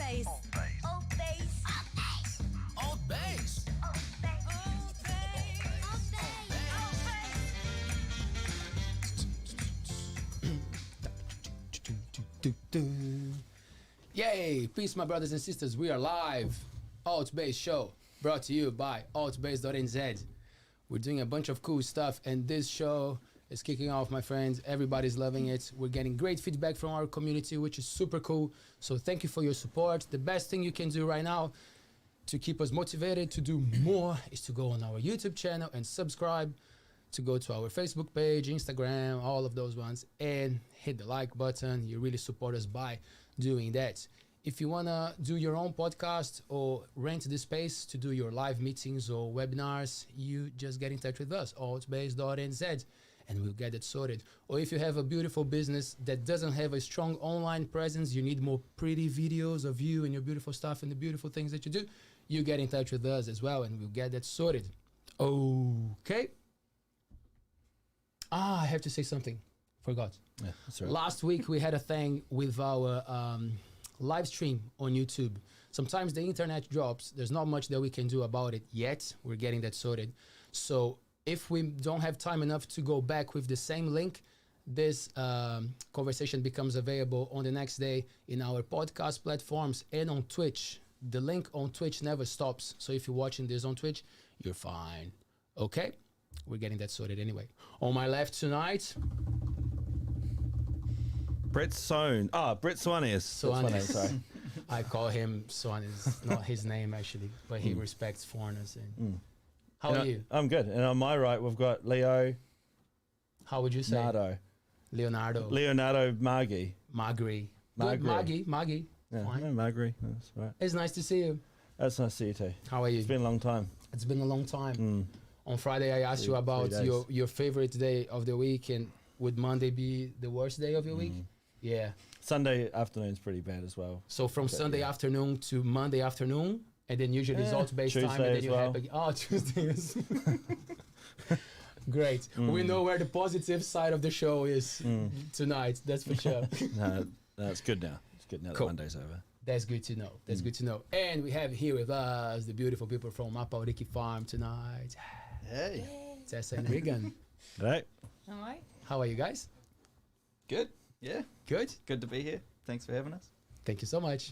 ALTBAYS. ALTBAYS. ALTBAYS. Yay! Peace, my brothers and sisters. We are live. ALTBAYS Show, brought to you by ALTBAYS.nz. We're doing a bunch of cool stuff, and this show is kicking off, my friends. Everybody's loving it. We're getting great feedback from our community, which is super cool. So thank you for your support. The best thing you can do right now to keep us motivated to do more is to go on our YouTube channel and subscribe, to go to our Facebook page, Instagram, all of those ones, and hit the like button. You really support us by doing that. If you want to do your own podcast or rent the space to do your live meetings or webinars, you just get in touch with us, ALTBAYS.nz, and we'll get it sorted. Or if you have a beautiful business that doesn't have a strong online presence, you need more pretty videos of you and your beautiful stuff and the beautiful things that you do, you get in touch with us as well, and we'll get that sorted. Okay. I have to say something. Forgot. Yeah, that's right. Last week we had a thing with our live stream on YouTube. Sometimes the internet drops. There's not much that we can do about it yet. We're getting that sorted. So if we don't have time enough to go back with the same link, this conversation becomes available on the next day in our podcast platforms and on Twitch. The link on Twitch never stops. So if you're watching this on Twitch, you're fine. Okay? We're getting that sorted anyway. On my left tonight, Brett Soanes. Brett Soanes. Sorry. I call him Soanes, not his name actually, but he respects foreigners. And How are you? I'm good. And on my right, we've got Leo. How would you say? Leonardo. Magri. Magri. Magri. Magri. Yeah, Fine. Magri. That's right. It's nice to see you. That's nice to see you too. How are you? It's been a long time. It's been a long time. On Friday, I asked you about your favorite day of the week, and would Monday be the worst day of your week? Yeah. Sunday afternoon's pretty bad as well. So from Sunday afternoon to Monday afternoon, and then usually it's ALTBAYS time, and then you have Tuesday is great. We know where the positive side of the show is tonight. That's for sure. No, it's good now. It's good now that Monday's over. That's good to know. That's good to know. And we have here with us the beautiful people from Mapauriki Farm tonight. Hey. Tessa and Regan. Right. All right. How are you guys? Good. Yeah. Good? Good to be here. Thanks for having us. Thank you so much.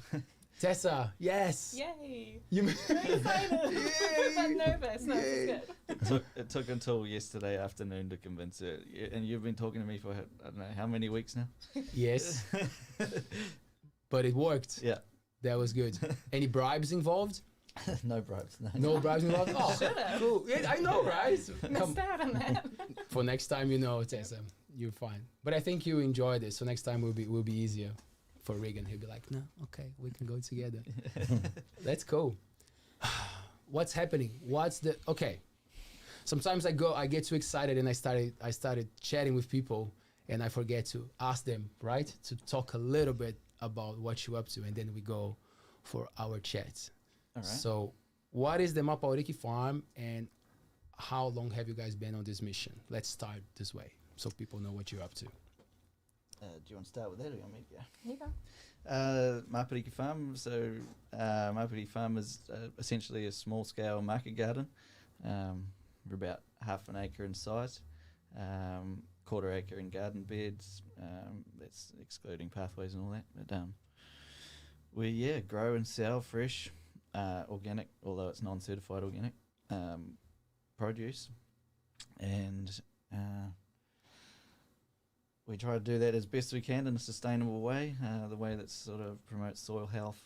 Tessa, yes. Yay. You Very excited. I'm nervous. No, it's good. It took until yesterday afternoon to convince her. And you've been talking to me for, I don't know, how many weeks now? Yes. But it worked. Yeah. That was good. Any bribes involved? No bribes. No bribes involved? Oh, cool. Yeah, I know, right? Missed out on that. For next time, you know, Tessa, you're fine. But I think you enjoy this, so next time will be easier for Regan. He'll be like, no, okay, we can go together. That's cool. What's happening? Okay. Sometimes I get too excited and I started chatting with people and I forget to ask them, right? To talk a little bit about what you're up to, and then we go for our chats. All right. So what is the Mapauriki Farm, and how long have you guys been on this mission? Let's start this way so people know what you're up to. Do you want to start with that, or do you want me to go? You go. Mapauriki Farm. So Mapauriki Farm is essentially a small-scale market garden. We're about half an acre in size, quarter acre in garden beds. That's excluding pathways and all that. But we grow and sell fresh, organic, although it's non-certified organic produce, and we try to do that as best we can in a sustainable way, the way that sort of promotes soil health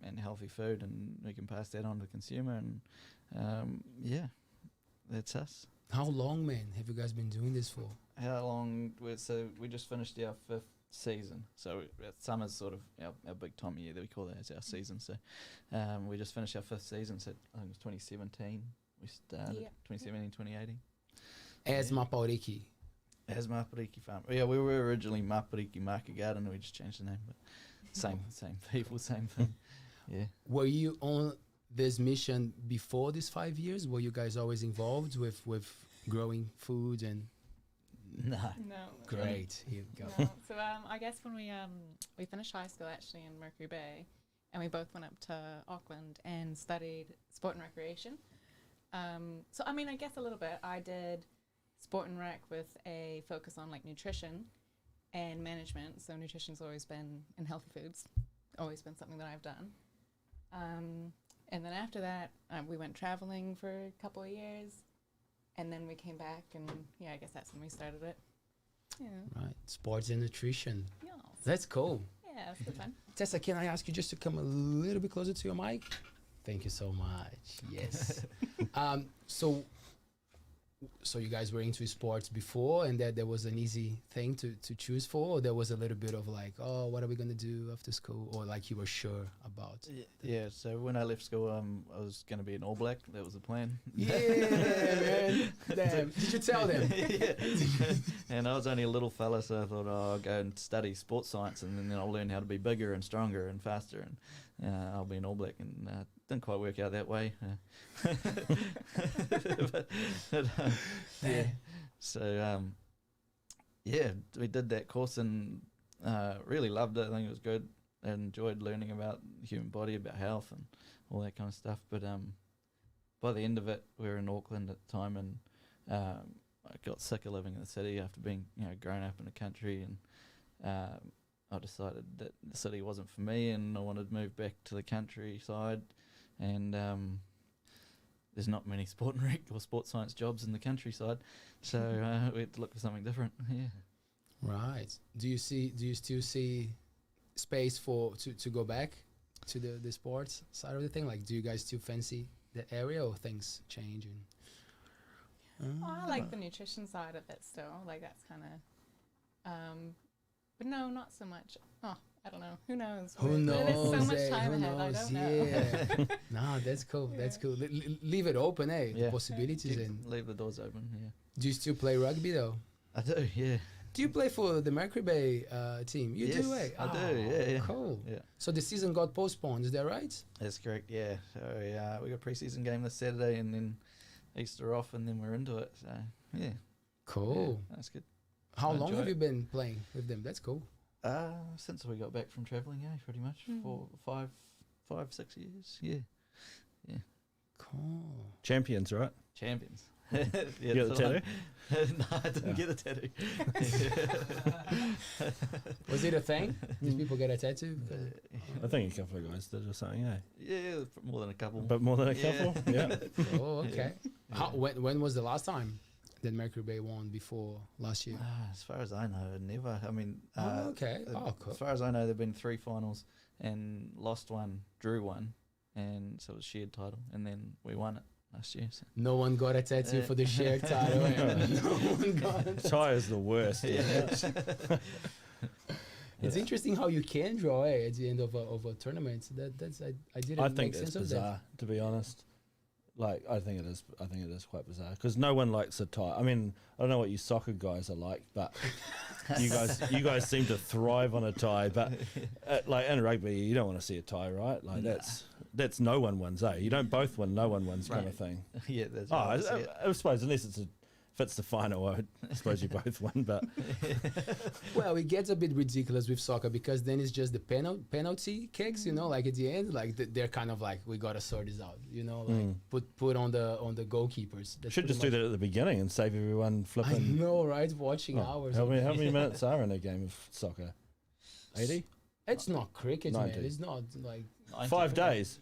and healthy food, and we can pass that on to the consumer. And that's us. How long, man, have you guys been doing this for? How long? So we just finished our 5th season. So summer's sort of our big time of year that we call that as our season. So we just finished our 5th season. So I think it was 2017. We started 2017, 2018. As Mapauriki. As Mapauriki Farm. Yeah, we were originally Mapauriki Market Garden. We just changed the name, but same people, same thing. Yeah. Were you on this mission before these 5 years? Were you guys always involved with growing food and? No. Great. Here we go. No. So I guess when we finished high school actually in Mercury Bay, and we both went up to Auckland and studied sport and recreation. So I mean, I guess a little bit. I did sport and rec with a focus on like nutrition and management. So nutrition's always been, and healthy foods, always been something that I've done. And then after that, we went traveling for a couple of years, and then we came back, and yeah, I guess that's when we started it. Yeah. Right. Sports and nutrition. Yeah. That's cool. Yeah, it's good fun. Tessa, can I ask you just to come a little bit closer to your mic? Thank you so much. Yes. So you guys were into sports before, and that there was an easy thing to choose for, or there was a little bit of like, oh, what are we gonna do after school, or like you were sure about? Yeah, so when I left school, I was going to be an All Black. That was the plan. Yeah, man. Damn. Did you tell them? Yeah. And I was only a little fella, so I thought, oh, I'll go and study sports science, and then I'll learn how to be bigger and stronger and faster, and I'll be an All Black. And didn't quite work out that way. Yeah. So yeah, we did that course and really loved it. I think it was good. I enjoyed learning about the human body, about health and all that kind of stuff. But by the end of it, we were in Auckland at the time, and I got sick of living in the city after being, grown up in the country, and I decided that the city wasn't for me, and I wanted to move back to the countryside. And there's not many sport and rec or sports science jobs in the countryside, so we had to look for something different. Yeah. Right. Do you still see space to go back to the sports side of the thing? Like, do you guys still fancy the area, or things change? And I like the nutrition side of it still. Like that's kind of, but no, not so much. Oh, I don't know. Who knows? Who knows? There's so much time who ahead. knows? I don't know. Yeah. No, that's cool. That's cool. Leave it open, eh? Yeah. The possibilities. And Leave the doors open. Yeah. do you still play rugby though? I do. Yeah. Do you play for the Magri Bay team? You do, eh? I do. Yeah. Cool. Yeah. So the season got postponed. Is that right? That's correct. Yeah. So we got a pre-season game this Saturday, and then Easter off, and then we're into it. So yeah. Cool. Yeah, that's good. How I long enjoy have it. you been playing with them? That's cool. Since we got back from travelling, pretty much for 5-6 years. Yeah. Cool. Champions, right? Champions. You got the tattoo? No, I didn't get a tattoo. Was it a thing? Did people get a tattoo? I think a couple of guys did or something, eh? Yeah, more than a couple. But more than a Yeah. couple? Yeah. Oh, okay. When was the last time that Mercury Bay won before last year? As far as I know, never. I mean, Okay. Oh, cool. As far as I know, there've been 3 finals, and lost one, drew one, and so it was shared title, and then we won it last year. So. No one got a tattoo for the shared title. No one got it. Ty is the worst. It's interesting how you can draw at the end of a tournament. That's I didn't I make think sense it's of bizarre, to be honest. Like, I think it is quite bizarre, because no one likes a tie. I mean, I don't know what you soccer guys are like, but you guys seem to thrive on a tie. But like in rugby, you don't want to see a tie, right? Like that's no one wins, eh? You don't both win, no one wins, kind of thing. Yeah, that's I suppose unless fits the final, I suppose you both win. But Well, it gets a bit ridiculous with soccer, because then it's just the penalty kicks, like at the end, like they're kind of like, we gotta sort this out, like put on the goalkeepers. That's should just do pretty that at the beginning and save everyone much- I flipping. know, right? Watching hours. How of many minutes are in a game of soccer? 80? It's not cricket, man. 90. It's not like 5 days.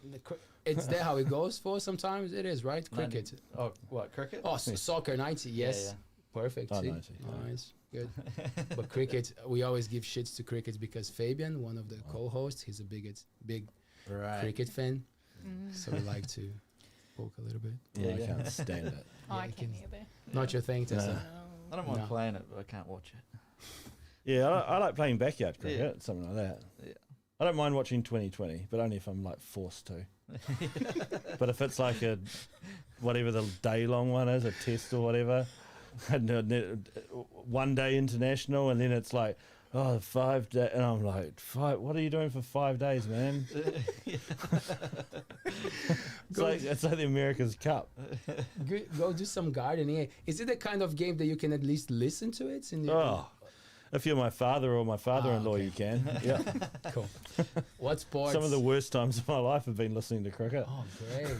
it's there how it goes for. Sometimes it is, right? Cricket. Oh, what, cricket? Oh, soccer 90. Yes, perfect. Oh, see? 90, Nice, good. But cricket, we always give shits to cricket because Fabian, one of the co-hosts, he's a big Right. cricket fan, so we like to poke a little bit. Yeah, I can't stand it. Oh, Yeah, I you can't can- either. Not your thing, Tessa. No. I don't mind No. playing it, but I can't watch it. Yeah, I like playing backyard cricket, something like that. Yeah. I don't mind watching 2020, but only if I'm like forced to. But if it's like whatever the day long one is, a test or whatever, one day international, and then it's like, 5 days, and I'm like, what are you doing for 5 days, man? It's like the America's Cup. Go do some gardening. Is it the kind of game that you can at least listen to it? If you're my father or my father-in-law, okay. you can. Yeah. Cool. What sports? Some of the worst times of my life have been listening to cricket. Oh, great.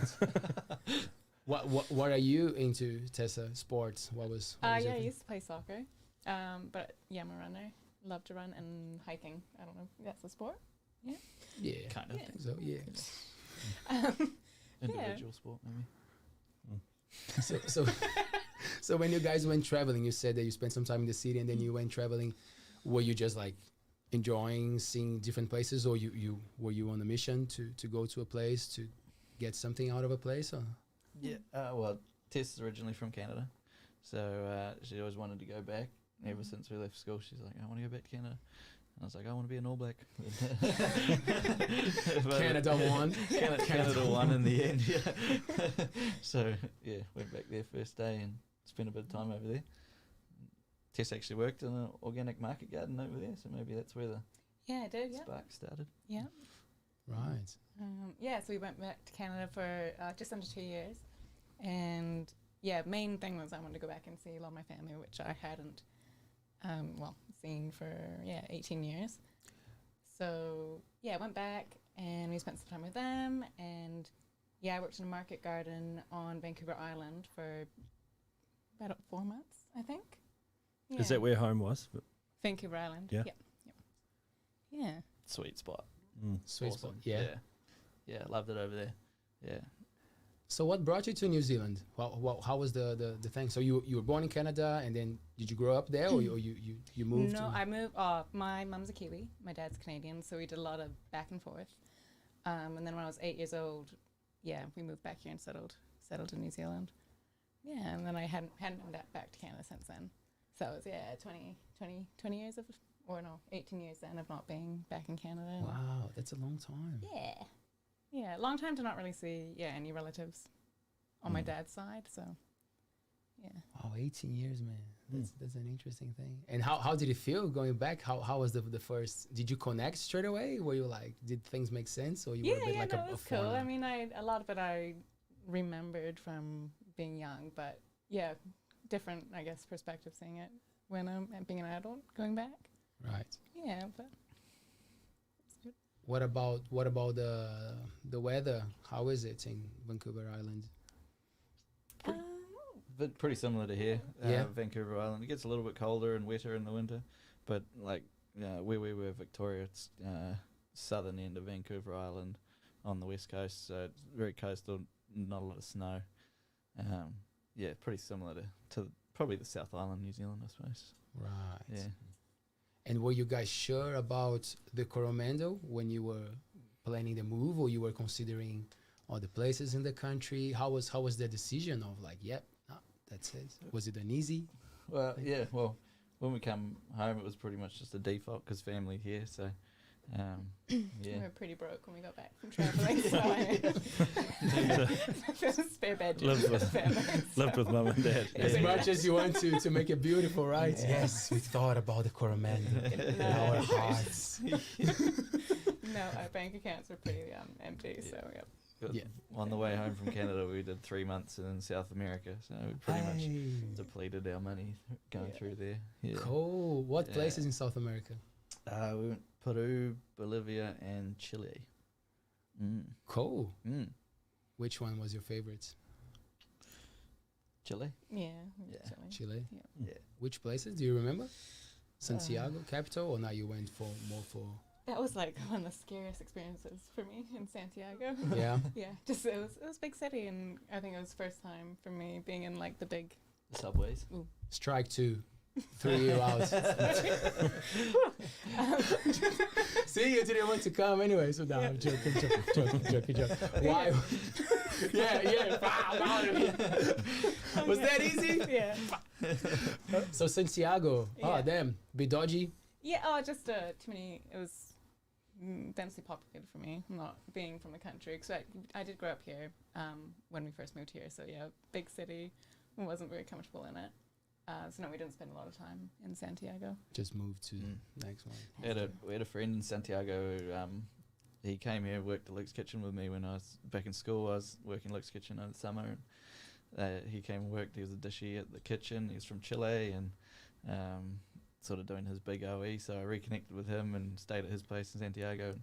What are you into, Tessa? Sports? What was Yeah, your I thing? used to play soccer. But yeah, I'm a runner. Love to run and hiking. I don't know if that's a sport. Yeah, Kind I of. think so. Yeah. Individual sport, maybe. So when you guys went traveling, you said that you spent some time in the city and then you went traveling. Were you just like enjoying seeing different places, or were you on a mission to go to a place to get something out of a place? Or? Yeah. Well, Tess is originally from Canada, so she always wanted to go back. Ever since we left school, she's like, I want to go back to Canada. And I was like, I want to be an All Black. But Canada won. Canada won in the end, yeah. So, yeah, went back there first day and spent a bit of time over there. Tess actually worked in an organic market garden over there, so maybe that's where the Yeah, I did. Yeah. spark started. Yeah. Right. Yeah, so we went back to Canada for just under 2 years. And yeah, main thing was I wanted to go back and see a lot of my family, which I hadn't, seen for, 18 years. So yeah, I went back and we spent some time with them. And yeah, I worked in a market garden on Vancouver Island for about 4 months, I think. Yeah. Is that where home was? Vancouver Island? Yeah. Yeah. Sweet spot. Sweet Awesome. spot. Yeah. Yeah, loved it over there. Yeah. So what brought you to New Zealand? How was the thing? So you were born in Canada, and then did you grow up there, or you moved? No, to I moved. My mum's a Kiwi. My dad's Canadian, so we did a lot of back and forth. And then when I was 8 years old, we moved back here and settled in New Zealand. Yeah, and then I hadn't been back to Canada since then. So it was 20 years of, 18 years then of not being back in Canada. Wow, that's a long time. Yeah, long time to not really see any relatives on my dad's side. So yeah. Wow, 18 years, man. That's an interesting thing. And how did it feel going back? How was the first? Did you connect straight away? Were you like, did things make sense, or you were a bit like no, a it was cool. foreigner? I mean, a lot of it I remembered from being young, but yeah, different, I guess, perspective seeing it when I'm being an adult going back. Right. Yeah, but it's good. What about the weather? How is it in Vancouver Island? But pretty similar to here, Yeah. Vancouver Island. It gets a little bit colder and wetter in the winter, but like where we were, Victoria, it's southern end of Vancouver Island on the west coast, so it's very coastal, not a lot of snow. Yeah, pretty similar to probably the South Island, New Zealand, I suppose. Right. Yeah. And were you guys sure about the Coromandel when you were planning the move, or you were considering all the places in the country? How was the decision of like, yep, no, that's it? Was it an easy? Well, yeah. Well, when we come home, it was pretty much just a default because family here. So, We yeah. were pretty broke when we got back from traveling, so spare bedroom. Lived with mum and dad. As Yeah. much as you want to make it beautiful, right? Yes, we thought about the Coromandel in our hearts. No, our bank accounts were pretty empty. So yeah. But Yeah. on the way home from Canada, we did 3 months in South America, so we pretty much depleted our money going through there. Yeah. Cool. What Yeah. places in South America? We went Peru, Bolivia, and Chile. Cool. Mm. Which one was your favorite? Chile? Yeah. Yeah. Chile. Chile. Yeah. Which places do you remember? Santiago, capital, or now you went for more for? That was like one of the scariest experiences for me in Santiago. Yeah. Yeah, just it was a big city, and I think it was first time for me being in like the big. The subways. Strike two. 3 you out. See, you didn't want to come anyway, so now I'm joking. Why? yeah. Was that easy? Yeah. So Santiago, Yeah. damn, bit dodgy. Yeah. Just too many. It was densely populated for me. Not being from the country, because I did grow up here when we first moved here. So yeah, big city. Wasn't very comfortable in it. So no, we didn't spend a lot of time in Santiago. Just moved to next one. We had a friend in Santiago who, he came here, worked at Luke's Kitchen with me when I was back in school. I was working Luke's Kitchen over the summer, and he came and worked. He was a dishie at the kitchen. He was from Chile, and sort of doing his big OE, so I reconnected with him and stayed at his place in Santiago.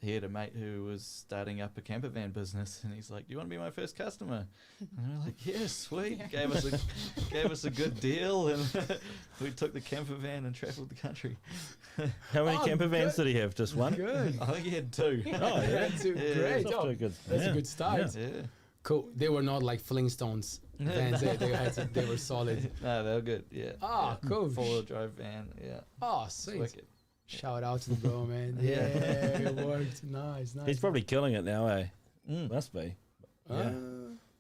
He had a mate who was starting up a camper van business, and he's like, "Do you want to be my first customer?" And we're like, "Yeah, sweet." Yeah. Gave us a good deal, and we took the camper van and travelled the country. How many Oh, camper vans good. did he have? Just one? Good. I think he had 2. Oh, yeah. That's a Yeah. great. That's off to Oh, a good, that's yeah. a good start. Yeah. Cool. They were not like Flintstones vans. They were solid. No, they were good. Yeah. Ah, yeah. cool. 4-wheel drive van. Yeah. Oh, It's sweet. wicked. Shout out to the bro, man. Yeah. Yeah, it worked. Nice. He's probably killing it now, eh? Mm. Must be. Uh,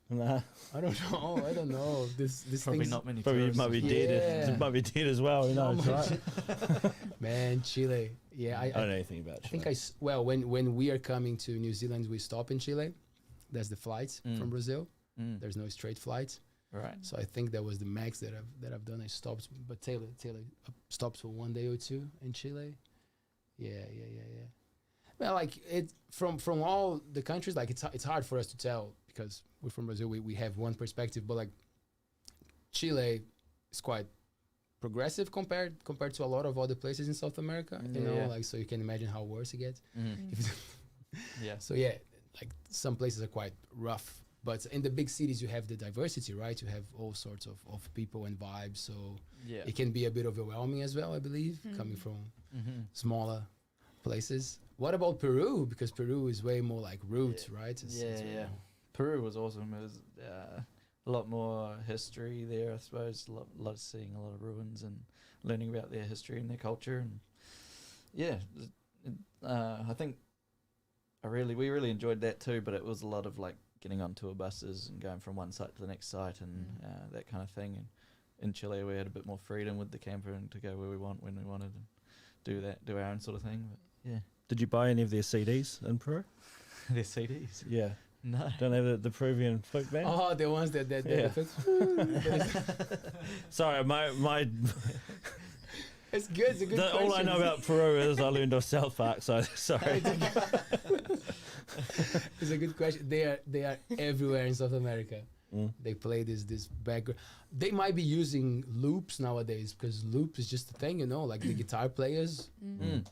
Nah, I don't know. I don't know. This Probably thing's not many probably tourists. might be dead. Yeah. Might be dead as well. Who knows, right? man. Chile. Yeah, I don't know anything about I think Chile. well, when we are coming to New Zealand, we stop in Chile. That's the flights Mm. from Brazil. Mm. There's no straight flights, Right. so I think that was the max that I've done. I stopped, but Taylor stops for 1 day or 2 in Chile. Yeah. Well, like it from all the countries, like it's hard for us to tell because we're from Brazil. We have one perspective, but like Chile is quite progressive compared to a lot of other places in South America. You know, Yeah. like so you can imagine how worse it gets. Mm. Yeah. So yeah, like some places are quite rough, but in the big cities you have the diversity, right? You have all sorts of people and vibes. So Yeah. it can be a bit overwhelming as well, I believe, coming from Mm-hmm. smaller places. What about Peru? Because Peru is way more like roots, right? It's way Yeah. more- Peru was awesome. It was a lot more history there, I suppose. A lot of seeing a lot of ruins and learning about their history and their culture. And yeah, I think we really enjoyed that too. But it was a lot of like getting on tour buses and going from one site to the next site and that kind of thing. And in Chile, we had a bit more freedom with the camper and to go where we want when we wanted and do our own sort of thing. But yeah, Did you buy any of their CDs in Peru? their CDs. Yeah. No. Don't they have the Peruvian folk band? Oh, the ones that Yeah. Sorry, my it's good. It's a good all I know question. about Peru is I learned off South Park. So sorry. It's a good question. They are everywhere in South America. Mm. They play this background. They might be using loops nowadays because loop is just a thing, you know. Like the guitar players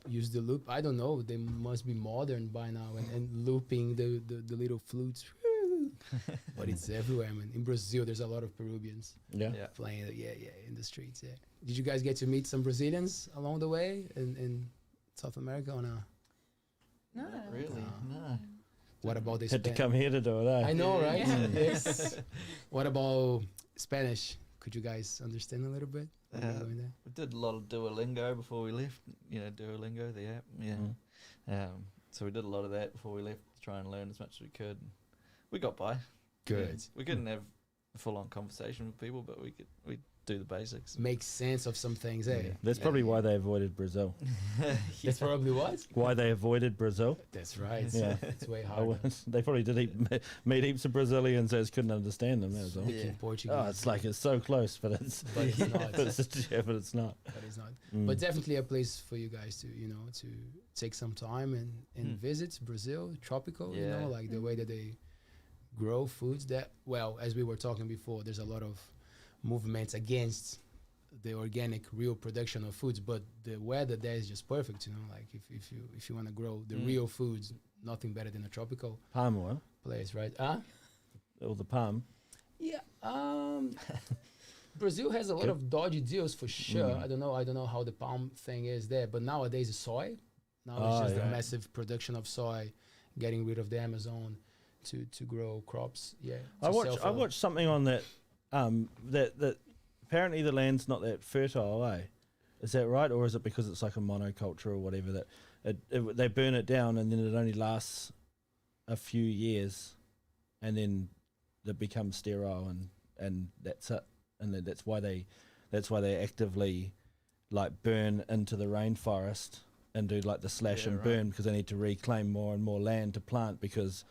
use the loop. I don't know. They must be modern by now and looping the little flutes. But it's everywhere, man. In Brazil, there's a lot of Peruvians Yeah. Yeah. playing it. Yeah, in the streets. Yeah. Did you guys get to meet some Brazilians along the way in South America or no? No. Not really. No. No. What about the Had to Spanish? come here to do it, eh? I know, right? Yeah. Yes. What about Spanish? Could you guys understand a little bit? when you were going there? We did a lot of Duolingo before we left. You know, Duolingo, the app. Yeah. So we did a lot of that before we left to try and learn as much as we could. We got by. Good. Yeah. We couldn't have a full-on conversation with people, but we do the basics. Make sense of some things, eh? That's probably why they avoided Brazil. That's probably what? Why they avoided Brazil. That's right. Yeah. It's way I harder. they probably did meet heaps of Brazilians that couldn't understand them. That was all. Speaking Yeah. Portuguese. Oh, it's like it's so close, but it's But it's not. but it's not. But it's not. Mm. But definitely a place for you guys to, you know, to take some time and visit Brazil, tropical, you know, Yeah. like the way that they grow foods that, well, as we were talking before, there's a lot of movements against the organic real production of foods, but the weather there is just perfect, you know, like if you want to grow the real foods, nothing better than a tropical Palm oil, place, right? Huh? or the palm. Yeah. Brazil has a lot of dodgy deals for sure. I don't know how the palm thing is there, but nowadays it's soy. Now it's just a massive production of soy, getting rid of the Amazon to grow crops. Yeah. I watched something on that that apparently the land's not that fertile, eh? Is that right, or is it because it's like a monoculture or whatever that they burn it down and then it only lasts a few years, and then it becomes sterile and that's it, and that's why they actively like burn into the rainforest and do like the slash and burn, because they need to reclaim more and more land to plant, because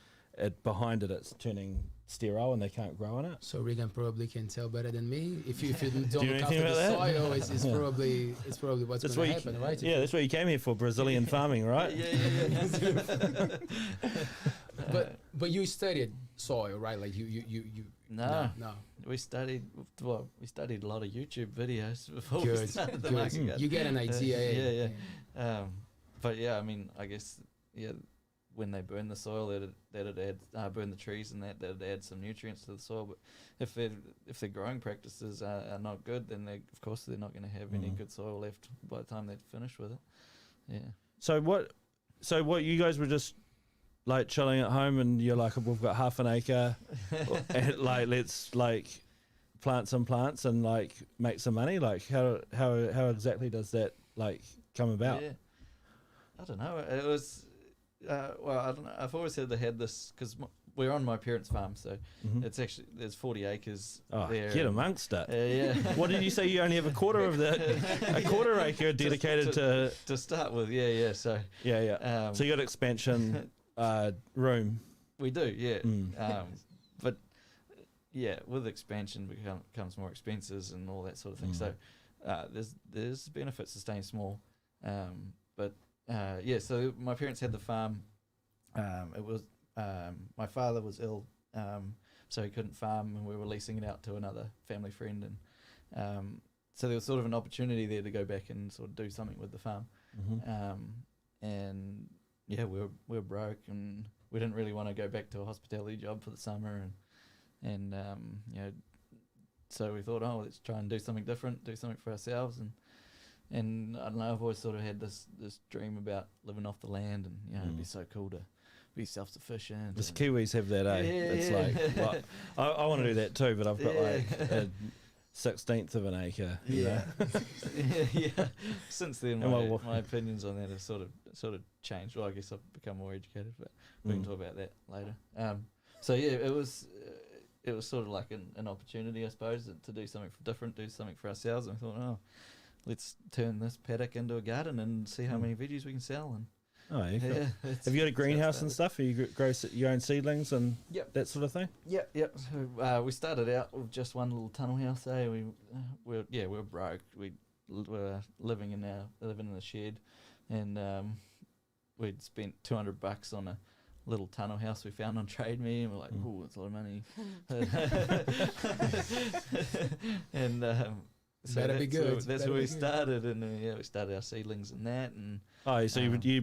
behind it's turning sterile and they can't grow on it. So Regan probably can tell better than me. If you don't Do you know look after anything the about that? soil, it's probably what's That's going what to happen, right? Yeah, that's what you came here for, Brazilian farming, right? Yeah. But you studied soil, right? Like you No. no. We studied a lot of YouTube videos before we Good, started the good. market garden. You get an idea. Yeah. But yeah, I mean, I guess when they burn the soil, that'd add burn the trees, and that'd add some nutrients to the soil. But if their growing practices are not good, then of course they're not going to have any good soil left by the time they're finished with it. Yeah. So what you guys were just like chilling at home, and you're like, we've got half an acre, and like let's like plant some plants and like make some money. Like how exactly does that like come about? Yeah. I don't know. It was well, I don't know. I've always said they had this because we're on my parents' farm, so it's actually there's 40 acres there. Get amongst it. Yeah. What did you say? You only have a quarter acre dedicated to start with. Yeah. So so you got expansion room. we do, yeah. But yeah, with expansion becomes more expenses and all that sort of thing. So there's benefits to staying small. So my parents had the farm. It was my father was ill, so he couldn't farm, and we were leasing it out to another family friend, and so there was sort of an opportunity there to go back and sort of do something with the farm. And yeah, we were broke, and we didn't really want to go back to a hospitality job for the summer, and so we thought, let's try and do something different, do something for ourselves, and I don't know, I've always sort of had this dream about living off the land, and it'd be so cool to be self-sufficient. The Kiwis have that, eh? It's like, well, I want to do that too, but I've got like a 1/16 of an acre. You know? Yeah. Since then, my opinions on that have sort of changed. Well, I guess I've become more educated, but we can talk about that later. So yeah, it was sort of like an opportunity, I suppose, to do something different, do something for ourselves. And I thought, let's turn this paddock into a garden and see how many veggies we can sell. And cool. Have you got a greenhouse and stuff? Or you grow your own seedlings and that sort of thing? Yep. So we started out with just one little tunnel house. We were broke. We were living in a shed, and we'd spent $200 on a little tunnel house we found on Trade Me, and we're like, "Ooh, that's a lot of money." And so better be good. That's where we started, and we started our seedlings and that. And so you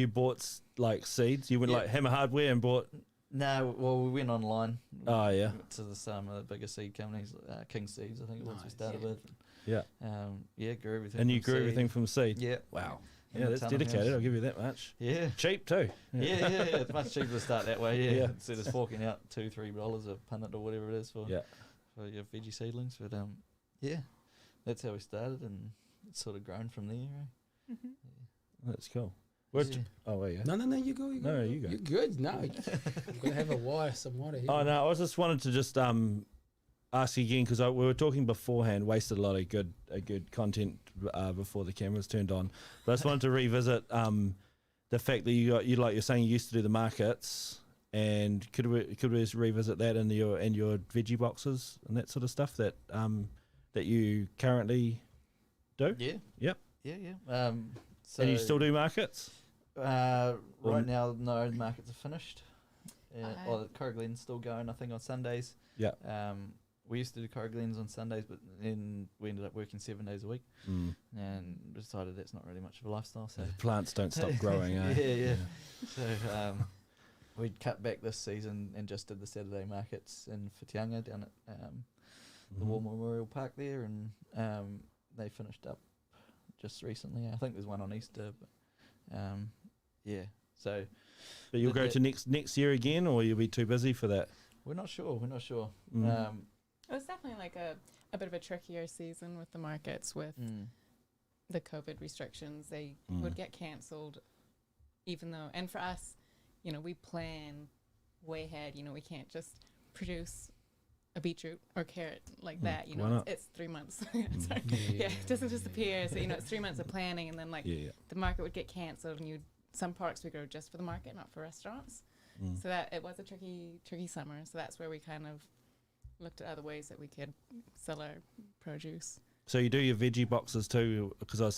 bought like seeds. You went like Hammer Hardware and bought. No, well, we went online. Oh yeah. To some of the bigger seed companies, King Seeds, I think it was we started with. Yeah. Grew everything. And you grew everything from seed. Yeah. Wow. Yeah, that's dedicated. House. I'll give you that much. Yeah. Cheap too. Yeah. It's much cheaper to start that way. Yeah. Instead of forking out $2-3 a punnet or whatever it is for your veggie seedlings. But that's how we started, and it's sort of grown from there. Right? That's cool. No, you go. No, you go. You're good. No, I'm gonna have some water here. Oh no, I just wanted to just ask again, because we were talking beforehand, wasted a lot of good content before the cameras turned on. But I just wanted to revisit the fact that you're saying you used to do the markets, and could we just revisit that in your veggie boxes and that sort of stuff that you currently do? Yeah. Yep. Yeah. So and you still do markets? Right now, no, the markets are finished. The CROSLAND's still going, I think, on Sundays. Yeah. We used to do CROSLANDs on Sundays, but then we ended up working 7 days a week, and decided that's not really much of a lifestyle. So the plants don't stop growing. Yeah. So we'd cut back this season and just did the Saturday markets in Whitianga down at the War Memorial Park there, and they finished up just recently. I think there's one on Easter, but So, but you'll go to next year again, or you'll be too busy for that? We're not sure. It was definitely like a bit of a trickier season with the markets, with the COVID restrictions. They would get cancelled, even though, and for us, we plan way ahead. We can't just produce a beetroot or carrot like that. It's 3 months. It doesn't just appear. So it's 3 months of planning, and then the market would get cancelled, and some products we grow just for the market, not for restaurants. So that it was a tricky summer. So that's where we kind of looked at other ways that we could sell our produce. So you do your veggie boxes too, because I was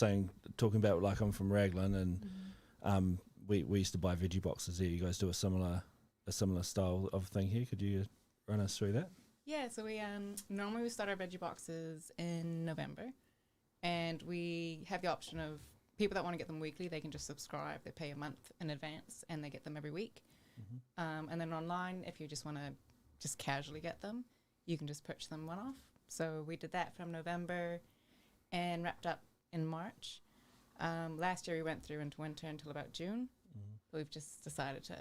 talking about, like, I'm from Raglan, and we used to buy veggie boxes there. You guys do a similar a similar style of thing here. Could you run us through that? Yeah, so we normally we start our veggie boxes in November, and we have the option of people that want to get them weekly. They can just subscribe. They pay a month in advance, and they get them every week. And then online, if you just want to just casually get them, you can just purchase them one off. So we did that from November and wrapped up in March. Last year we went through into winter until about June. But we've just decided to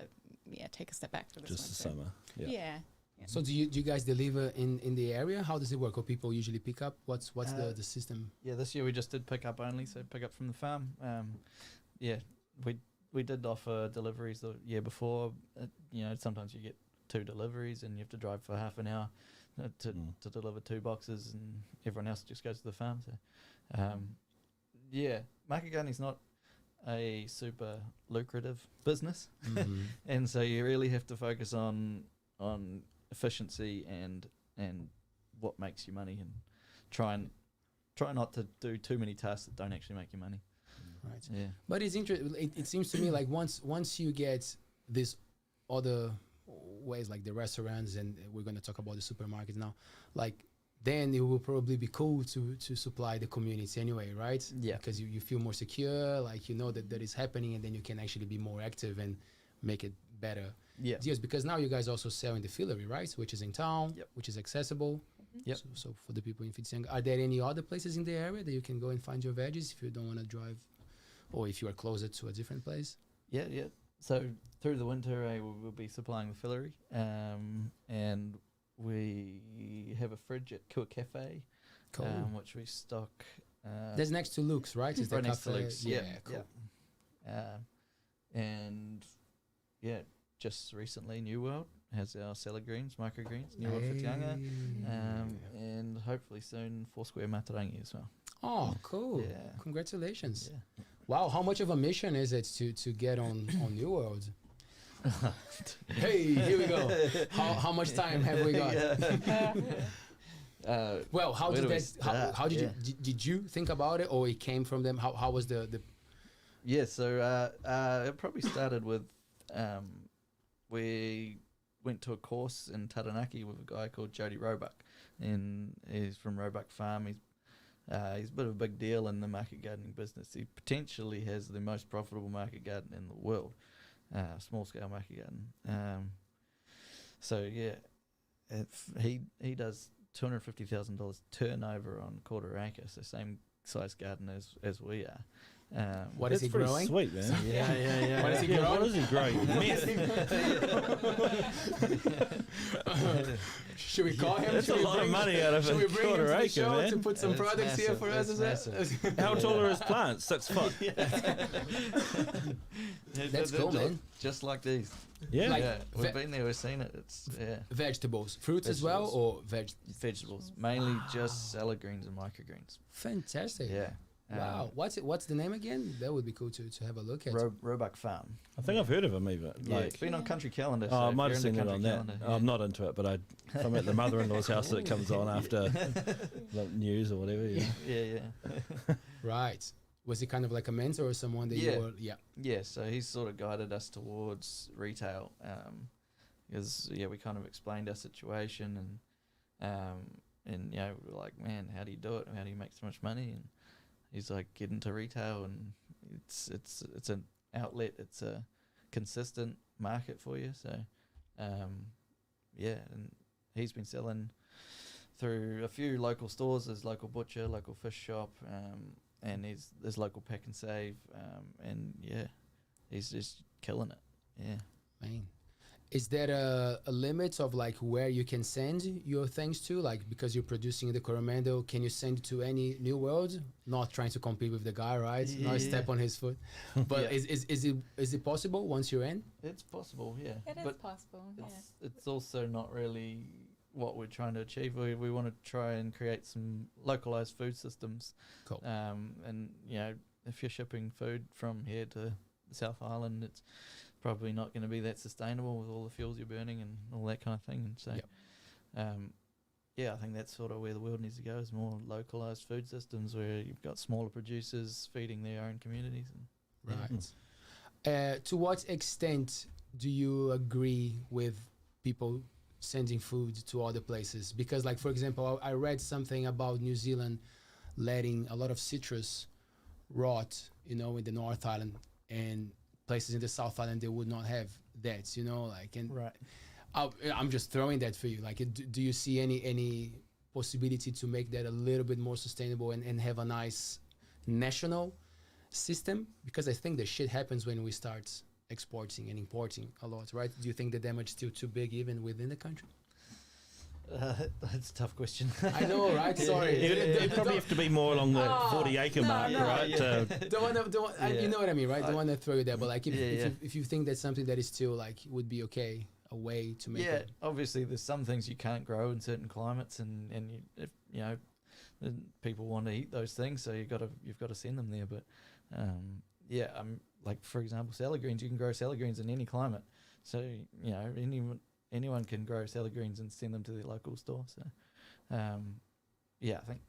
take a step back for this Just the winter. summer. Yeah. So do you guys deliver in the area? How does it work? Or people usually pick up? What's the system? Yeah, this year we just did pick up only, so pick up from the farm. We did offer deliveries the year before. Sometimes you get 2 deliveries and you have to drive for half an hour to deliver 2 boxes, and everyone else just goes to the farm. So, market gardening's not a super lucrative business, and so you really have to focus on efficiency and what makes you money, and try not to do too many tasks that don't actually make you money. Right. Yeah. But it's interesting. It seems to me like once you get this other ways, like the restaurants, and we're going to talk about the supermarkets now, like then it will probably be cool to supply the community anyway, right? Yeah. Because you feel more secure, like you know that is happening, and then you can actually be more active and make it better. Yeah. Yes, because now you guys also sell in the fillery, right? Which is in town, Yep. which is accessible. Yep. So for the people in Fitzroy, are there any other places in the area that you can go and find your veggies if you don't want to drive, or if you are closer to a different place? Yeah. So through the winter, we'll be supplying the fillery, and we have a fridge at Kua Cafe, Cool. which we stock. That's next to Luke's, right? Is the right next to cafe? Luke's. Yeah, Yeah, cool. And just recently, New World has our salad greens, microgreens, New World Whitianga, and hopefully soon Foursquare Matarangi as well. Oh, cool. Yeah. Congratulations. Yeah. Wow, how much of a mission is it to get on New World? Hey, here we go. How much time have we got? Well, how Where did do we that? How did start? you did you think about it, or it came from them? How was the? Yeah, so it probably started with we went to a course in Taranaki with a guy called Jody Roebuck, and he's from Roebuck Farm. He's a bit of a big deal in the market gardening business. He potentially has the most profitable market garden in the world, small scale market garden. He does $250,000 turnover on quarter acre, so same size garden as we are. What is That's he pretty growing? sweet, man. Yeah. What is he Yeah, growing? what is he growing? Should we call him? That's a lot of money out of Should we a bring him to quarter the acre, show man. to put some It's products here massive, for us? it's Is that? How tall are his plants? 6 foot. That's cool, man. Just like these. Yeah. Like We've ve- been there, we've seen it. It's Vegetables, fruits as well, or vegetables, mainly just salad greens and microgreens. Fantastic. Yeah. Wow. What's the name again? That would be cool to have a look at. Roebuck Farm. I think I've heard of him even. Yeah, Like, it's been on Country Calendar. oh, I if might you're have into seen it Country on that. Calendar, yeah. I'm not into it, but if I'm at the mother-in-law's house that it comes on after the news or whatever. Yeah. Yeah. Right. Was he kind of like a mentor or someone that Yeah. you were? Yeah. Yeah, so he's sort of guided us towards retail, because we kind of explained our situation, and we're like, man, how do you do it? How do you make so much money? And he's like, get into retail, and it's an outlet. It's a consistent market for you. So, and he's been selling through a few local stores. There's local butcher, local fish shop, and there's local pack and save, and he's just killing it. Yeah. Man. Is there a limit of like where you can send your things to? Like, because you're producing the Coromando, can you send it to any New World? Not trying to compete with the guy, right? Not step on his foot. But Yeah. is it possible once you're in? It's possible, yeah. It is but possible. Yeah. it's also not really what we're trying to achieve. We want to try and create some localized food systems. Cool. And if you're shipping food from here to the South Island, it's probably not going to be that sustainable with all the fuels you're burning and all that kind of thing. And so, I think that's sort of where the world needs to go, is more localized food systems where you've got smaller producers feeding their own communities. And Right. To what extent do you agree with people sending food to other places? Because, like, for example, I read something about New Zealand letting a lot of citrus rot, in the North Island, and places in the South Island they would not have that, like, and Right. I'm just throwing that for you. Like, do you see any possibility to make that a little bit more sustainable and have a nice national system? Because I think the shit happens when we start exporting and importing a lot, right? Do you think the damage is still too big even within the country? That's a tough question. I know, right? Sorry. You probably have to be more along the 40-acre mark, right? yeah. You know what I mean, right? Don't want to throw you there, but like Yeah. if you think that's something that is still like would be okay, a way to make it. Obviously there's some things you can't grow in certain climates, and if people want to eat those things, so you've got to send them there. But like, for example, salad greens, you can grow salad greens in any climate, so anyone can grow salad greens and send them to their local store. So I think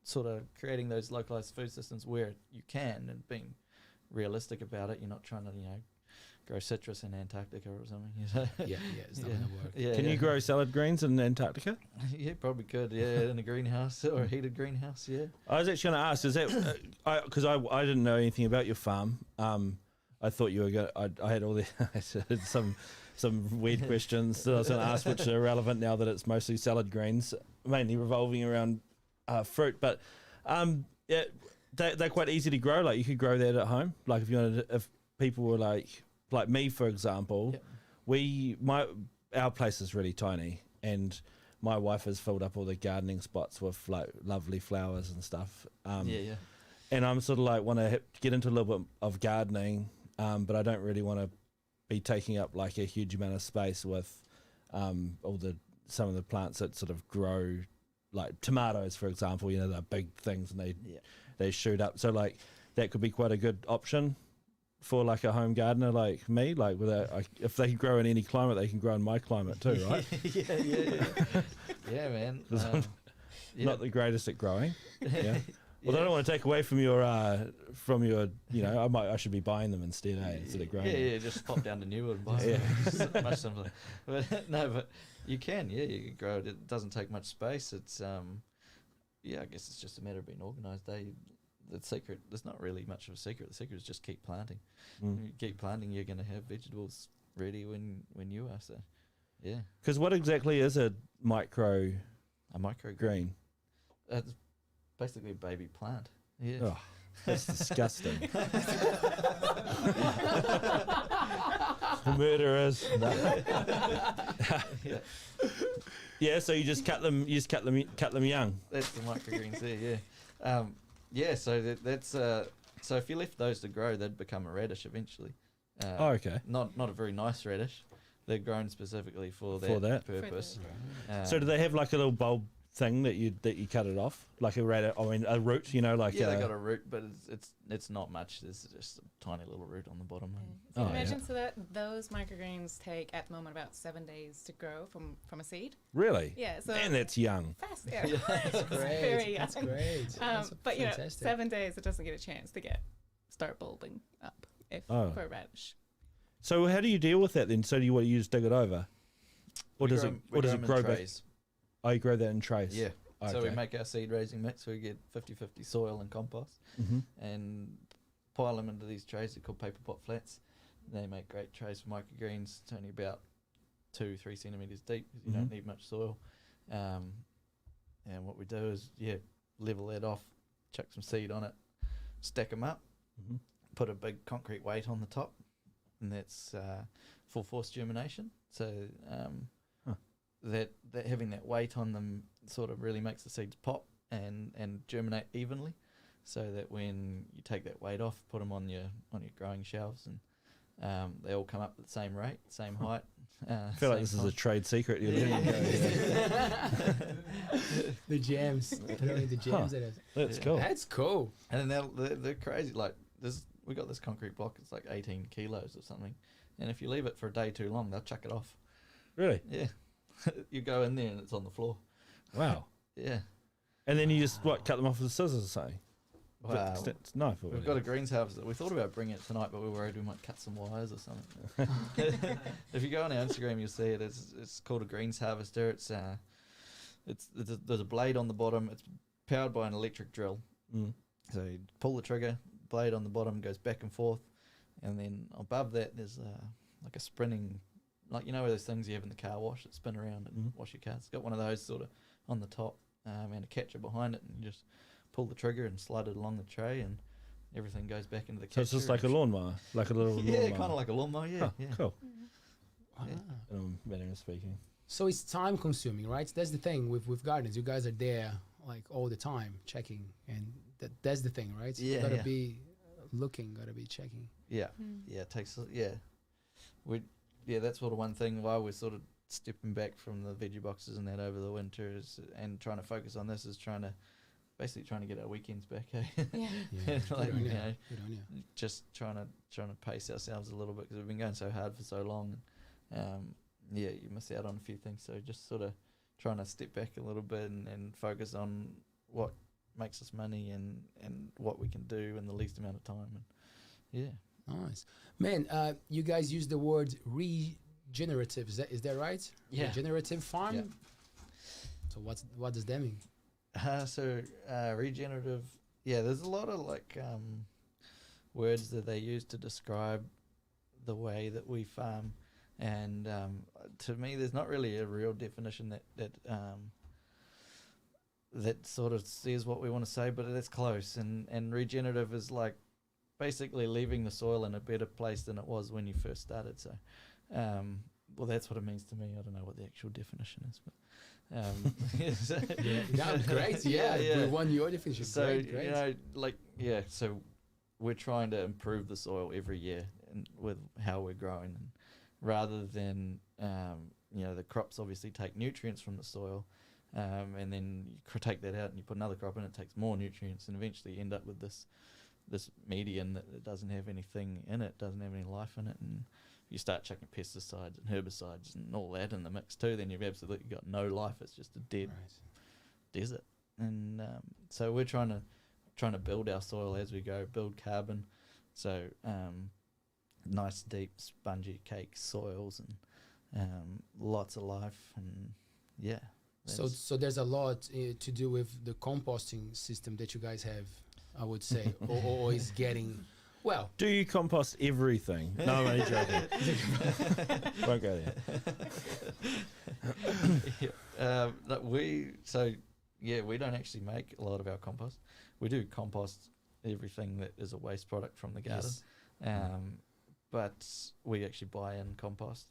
sort of creating those localized food systems where you can, and being realistic about it. You're not trying to grow citrus in Antarctica or something. Yeah, it's not gonna work. Can you grow salad greens in Antarctica? Yeah, probably could. Yeah, in a greenhouse or a heated greenhouse. Yeah. I was actually going to ask, is that because I didn't know anything about your farm. I thought you were going. I had all the some weird questions that I was going to ask, which are relevant now that it's mostly salad greens, mainly revolving around fruit. But they're quite easy to grow. Like, you could grow that at home. Like, if people were like me, for example, Yep. our place is really tiny, and my wife has filled up all the gardening spots with like lovely flowers and stuff. And I'm sort of like want to get into a little bit of gardening, but I don't really want to be taking up like a huge amount of space with some of the plants that sort of grow, like tomatoes, for example. They're big things and they shoot up. So like that could be quite a good option for like a home gardener like me. Like, if they can grow in any climate, they can grow in my climate too, right? Yeah, man. Not the greatest at growing. Yeah. Well, I don't want to take away from your I should be buying them instead, instead of growing them. Yeah, just pop down to Newwood and buy some. It's much simpler. But but you can, you can grow it. It doesn't take much space. It's I guess it's just a matter of being organised. The secret, there's not really much of a secret. The secret is just keep planting. You keep planting, you're going to have vegetables ready when you are. So, yeah. Because what exactly is a microgreen? It's basically a baby plant. Yeah. Oh, that's disgusting. Murderers. Yeah. So you just cut them young. That's the microgreens there. Yeah. So that's so if you left those to grow, they'd become a radish eventually. Okay. Not a very nice radish. They're grown specifically for that purpose. So do they have like a little bulb thing that you cut it off, like a root? Like they got a root, but it's not much. There's just a tiny little root on the bottom. So imagine so that those microgreens take at the moment about 7 days to grow from a seed. Really? Yeah. So and that's young. fast. Yeah. That's great. Very That's young. great. But fantastic. 7 days it doesn't get a chance to start bulbing up for a radish. So how do you deal with that then? So you just dig it over, or does it grow back? Trays. Oh, you grow that in trays. Yeah. Okay. So we make our seed raising mix. We get 50-50 soil and compost, and pile them into these trays. They're called paper pot flats. They make great trays for microgreens. It's only about 2-3 centimeters deep. You don't need much soil. And what we do is level that off, chuck some seed on it, stack them up, put a big concrete weight on the top, and that's full force germination. So that having that weight on them sort of really makes the seeds pop and germinate evenly, so that when you take that weight off, put them on your growing shelves, and they all come up at the same rate, same height. I feel like this is a trade secret. The jams. The jams. That's cool. That's cool. And then they're crazy. Like we got this concrete block. It's like 18 kilos or something. And if you leave it for a day too long, they'll chuck it off. Really? Yeah. You go in there and it's on the floor. Wow. Yeah. And then you just cut them off with scissors or something? Wow. It's knife. Or We've got a greens harvester. We thought about bringing it tonight, but we were worried we might cut some wires or something. If you go on our Instagram, you'll see it. It's called a greens harvester. There's a blade on the bottom. It's powered by an electric drill. Mm. So you pull the trigger, blade on the bottom goes back and forth, and then above that there's like a sprinting, like you know those things you have in the car wash that spin around and wash your car. It's got one of those sort of on the top and a catcher behind it, and you just pull the trigger and slide it along the tray, and everything goes back into the catcher. So it's just like a lawnmower, like a little lawnmower. Yeah, kind of like a lawnmower. Yeah, Oh, yeah. cool. Wow. Manner speaking. So it's time consuming, right? That's the thing with gardens. You guys are there like all the time checking, and that's the thing, right? Yeah, You gotta yeah. be looking, gotta be checking. Yeah, yeah. It takes that's sort of one thing why we're sort of stepping back from the veggie boxes and that over the winter and trying to focus on this is trying to get our weekends back. Eh? Yeah. Yeah, Like, good on you you. know, Good on you. just trying to pace ourselves a little bit because we've been going so hard for so long. You miss out on a few things. So just sort of trying to step back a little bit and focus on what makes us money and what we can do in the least amount of time. And yeah. Nice, man. You guys use the word regenerative. Is that right? Yeah. Regenerative farm. Yeah. So what does that mean? Regenerative. Yeah, there's a lot of like words that they use to describe the way that we farm, and to me, there's not really a real definition that sort of says what we want to say, but it's close. And regenerative is like basically leaving the soil in a better place than it was when you first started. So, well, that's what it means to me. I don't know what the actual definition is, but. Yeah, great. Yeah, we won your definition. So Great. you know, so we're trying to improve the soil every year and with how we're growing, and rather than the crops obviously take nutrients from the soil, and then you take that out and you put another crop in, it takes more nutrients, and eventually you end up with this medium that doesn't have anything in it, doesn't have any life in it, and you start chucking pesticides and herbicides and all that in the mix too, then you've absolutely got no life. It's just a dead desert. And so we're trying to build our soil as we go, build carbon. So nice, deep, spongy cake soils and lots of life. And yeah. So there's a lot to do with the composting system that you guys have, I would say, or is getting. Well, Do you compost everything? No, I'm only joking. Won't go there. We don't actually make a lot of our compost. We do compost everything that is a waste product from the garden. yes. But we actually buy in compost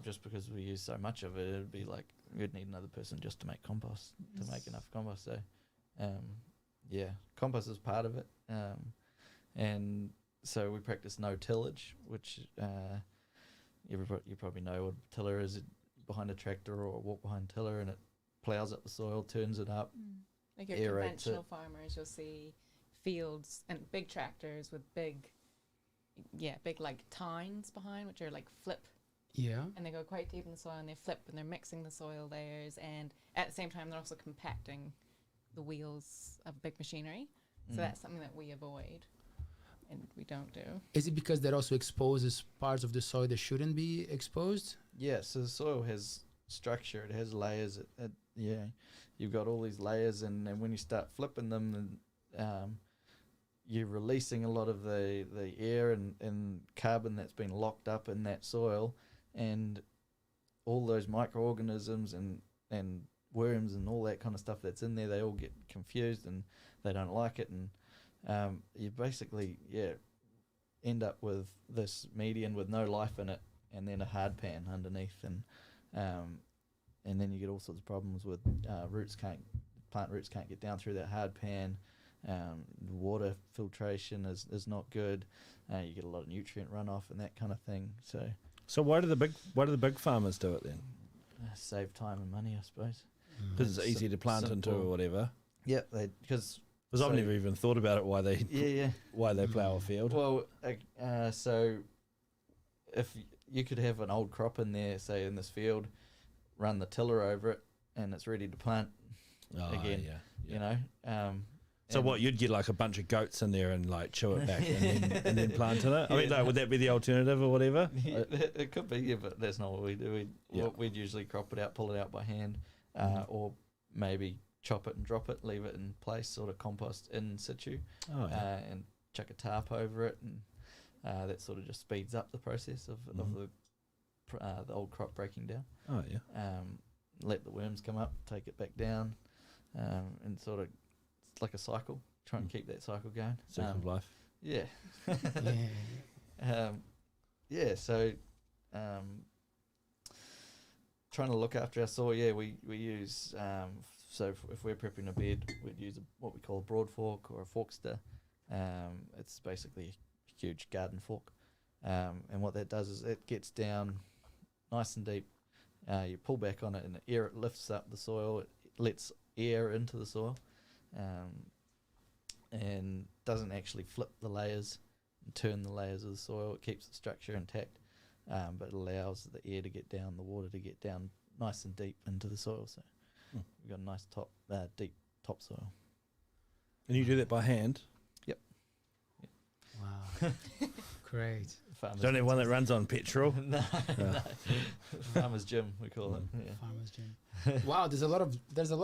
just because we use so much of it. It'd be like you'd need another person just to make compost, to make enough compost. So compost is part of it. And so we practice no tillage, which you probably know what a tiller is. Behind a tractor or walk behind tiller, and it plows up the soil, turns it up. Like your aerates conventional it. farmers, you'll see fields and big tractors with big like tines behind, which are like flip, Yeah. and they go quite deep in the soil, and they flip, and they're mixing the soil layers, and at the same time they're also compacting the wheels of big machinery. So that's something that we avoid and we don't do. Is it because that also exposes parts of the soil that shouldn't be exposed? Yeah, so the soil has structure, it has layers. You've got all these layers, and when you start flipping them, you're releasing a lot of the air and carbon that's been locked up in that soil, and all those microorganisms and worms and all that kind of stuff that's in there, they all get confused and they don't like it, and you basically end up with this medium with no life in it, and then a hard pan underneath, and then you get all sorts of problems with plant roots can't get down through that hard pan. Water filtration is not good. You get a lot of nutrient runoff and that kind of thing. So why do the big farmers do it then? Save time and money, I suppose. Because it's easy to plant into or whatever. Yeah, because I've never even thought about it why they plough a field. Well, so if you could have an old crop in there, say in this field, run the tiller over it, and it's ready to plant again. Yeah. You know, So what, you'd get like a bunch of goats in there and like chew it back and then plant in it? I mean, like, would that be the alternative or whatever? Yeah, it could be, yeah, but that's not what we do. We'd usually crop it out, pull it out by hand, or maybe chop it and drop it, leave it in place, sort of compost in situ, and chuck a tarp over it, and that sort of just speeds up the process of the old crop breaking down. Oh, yeah. Let the worms come up, take it back down, and sort of, it's like a cycle. Try and keep that cycle going. Circle of life. Yeah. Yeah. So trying to look after our soil, we use, so if we're prepping a bed, we'd use what we call a broad fork or a forkster. It's basically a huge garden fork. And what that does is it gets down nice and deep. You pull back on it and the air, it lifts up the soil, it lets air into the soil, and doesn't actually flip the layers and turn the layers of the soil. It keeps the structure intact, but it allows the air to get down, the water to get down nice and deep into the soil. So we've got a nice deep topsoil. And you do that by hand? Yep. Wow. Great. Don't have one that runs on petrol? No. Farmer's gym, we call it. Yeah. Farmer's gym. Wow, there's a lot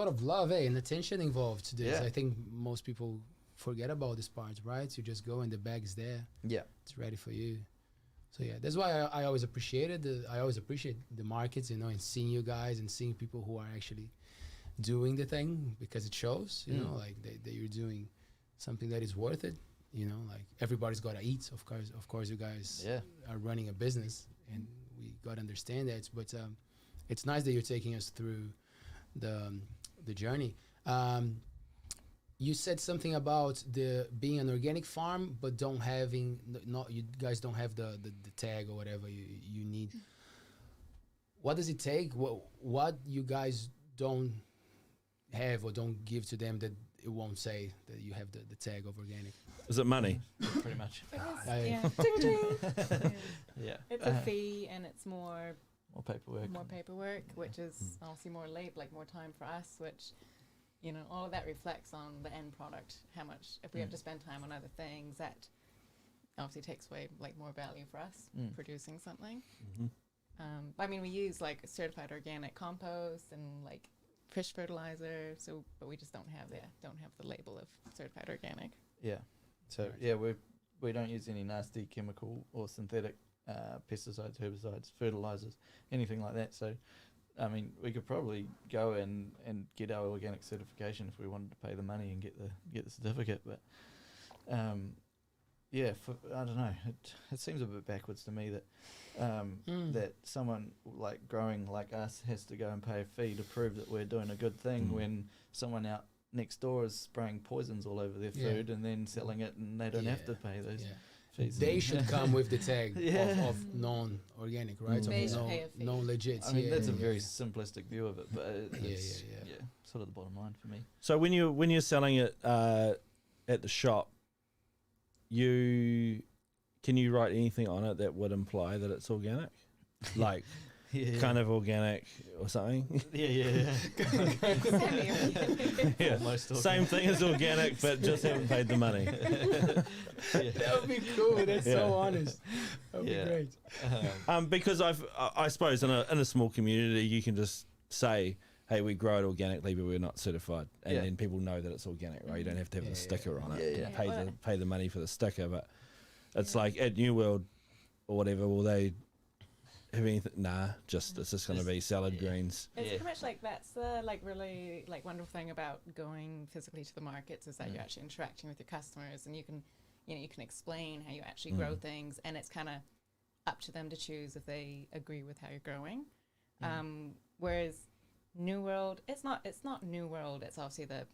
of love, and attention involved to this. Yeah. I think most people forget about this part, right? You just go and the bag's there. Yeah. It's ready for you. So yeah, that's why I always appreciate the markets, and seeing you guys and seeing people who are actually doing the thing, because it shows, like that you're doing something that is worth it. Like everybody's got to eat. Of course, you guys are running a business, and we got to understand that. But it's nice that you're taking us through the journey. You said something about being an organic farm, but you guys don't have the tag or whatever you need. What does it take? What you guys don't have or don't give to them that it won't say that you have the tag of organic? Is it money? Pretty much. It is, yeah. Ding, ding. Yeah. It's a fee, and it's more paperwork. which is obviously more more time for us, which, all of that reflects on the end product. How much, if we have to spend time on other things, that obviously takes away more value for us producing something. I mean, we use certified organic compost and fish fertilizer, but we just don't have the label of certified organic. Yeah. So we don't use any nasty chemical or synthetic pesticides, herbicides, fertilizers, anything like that. So, I mean, we could probably go and get our organic certification if we wanted to pay the money and get the certificate. But I don't know. It seems a bit backwards to me that that someone growing like us has to go and pay a fee to prove that we're doing a good thing when someone out next door is spraying poisons all over their food and then selling it, and they don't have to pay those fees. They should come with the tag of non-organic, right? They should pay a fee. Non-legit. I mean, that's a very simplistic view of it, but it's sort of the bottom line for me. So when you're selling it at the shop, can you write anything on it that would imply that it's organic? Like kind of organic or something? Yeah. Same thing as organic, but just haven't paid the money. That would be cool. That's so honest. That would be great. Because I suppose in a small community, you can just say, hey, we grow it organically, but we're not certified, and then people know that it's organic, right? You don't have to have the sticker on it. Pay the money for the sticker, but it's like at New World or whatever. Will they have anything? Nah, it's just going to be salad greens. It's pretty much that's the really wonderful thing about going physically to the markets is that you're actually interacting with your customers, and you can explain how you actually grow things, and it's kind of up to them to choose if they agree with how you're growing. Whereas New World, it's not New World. It's obviously the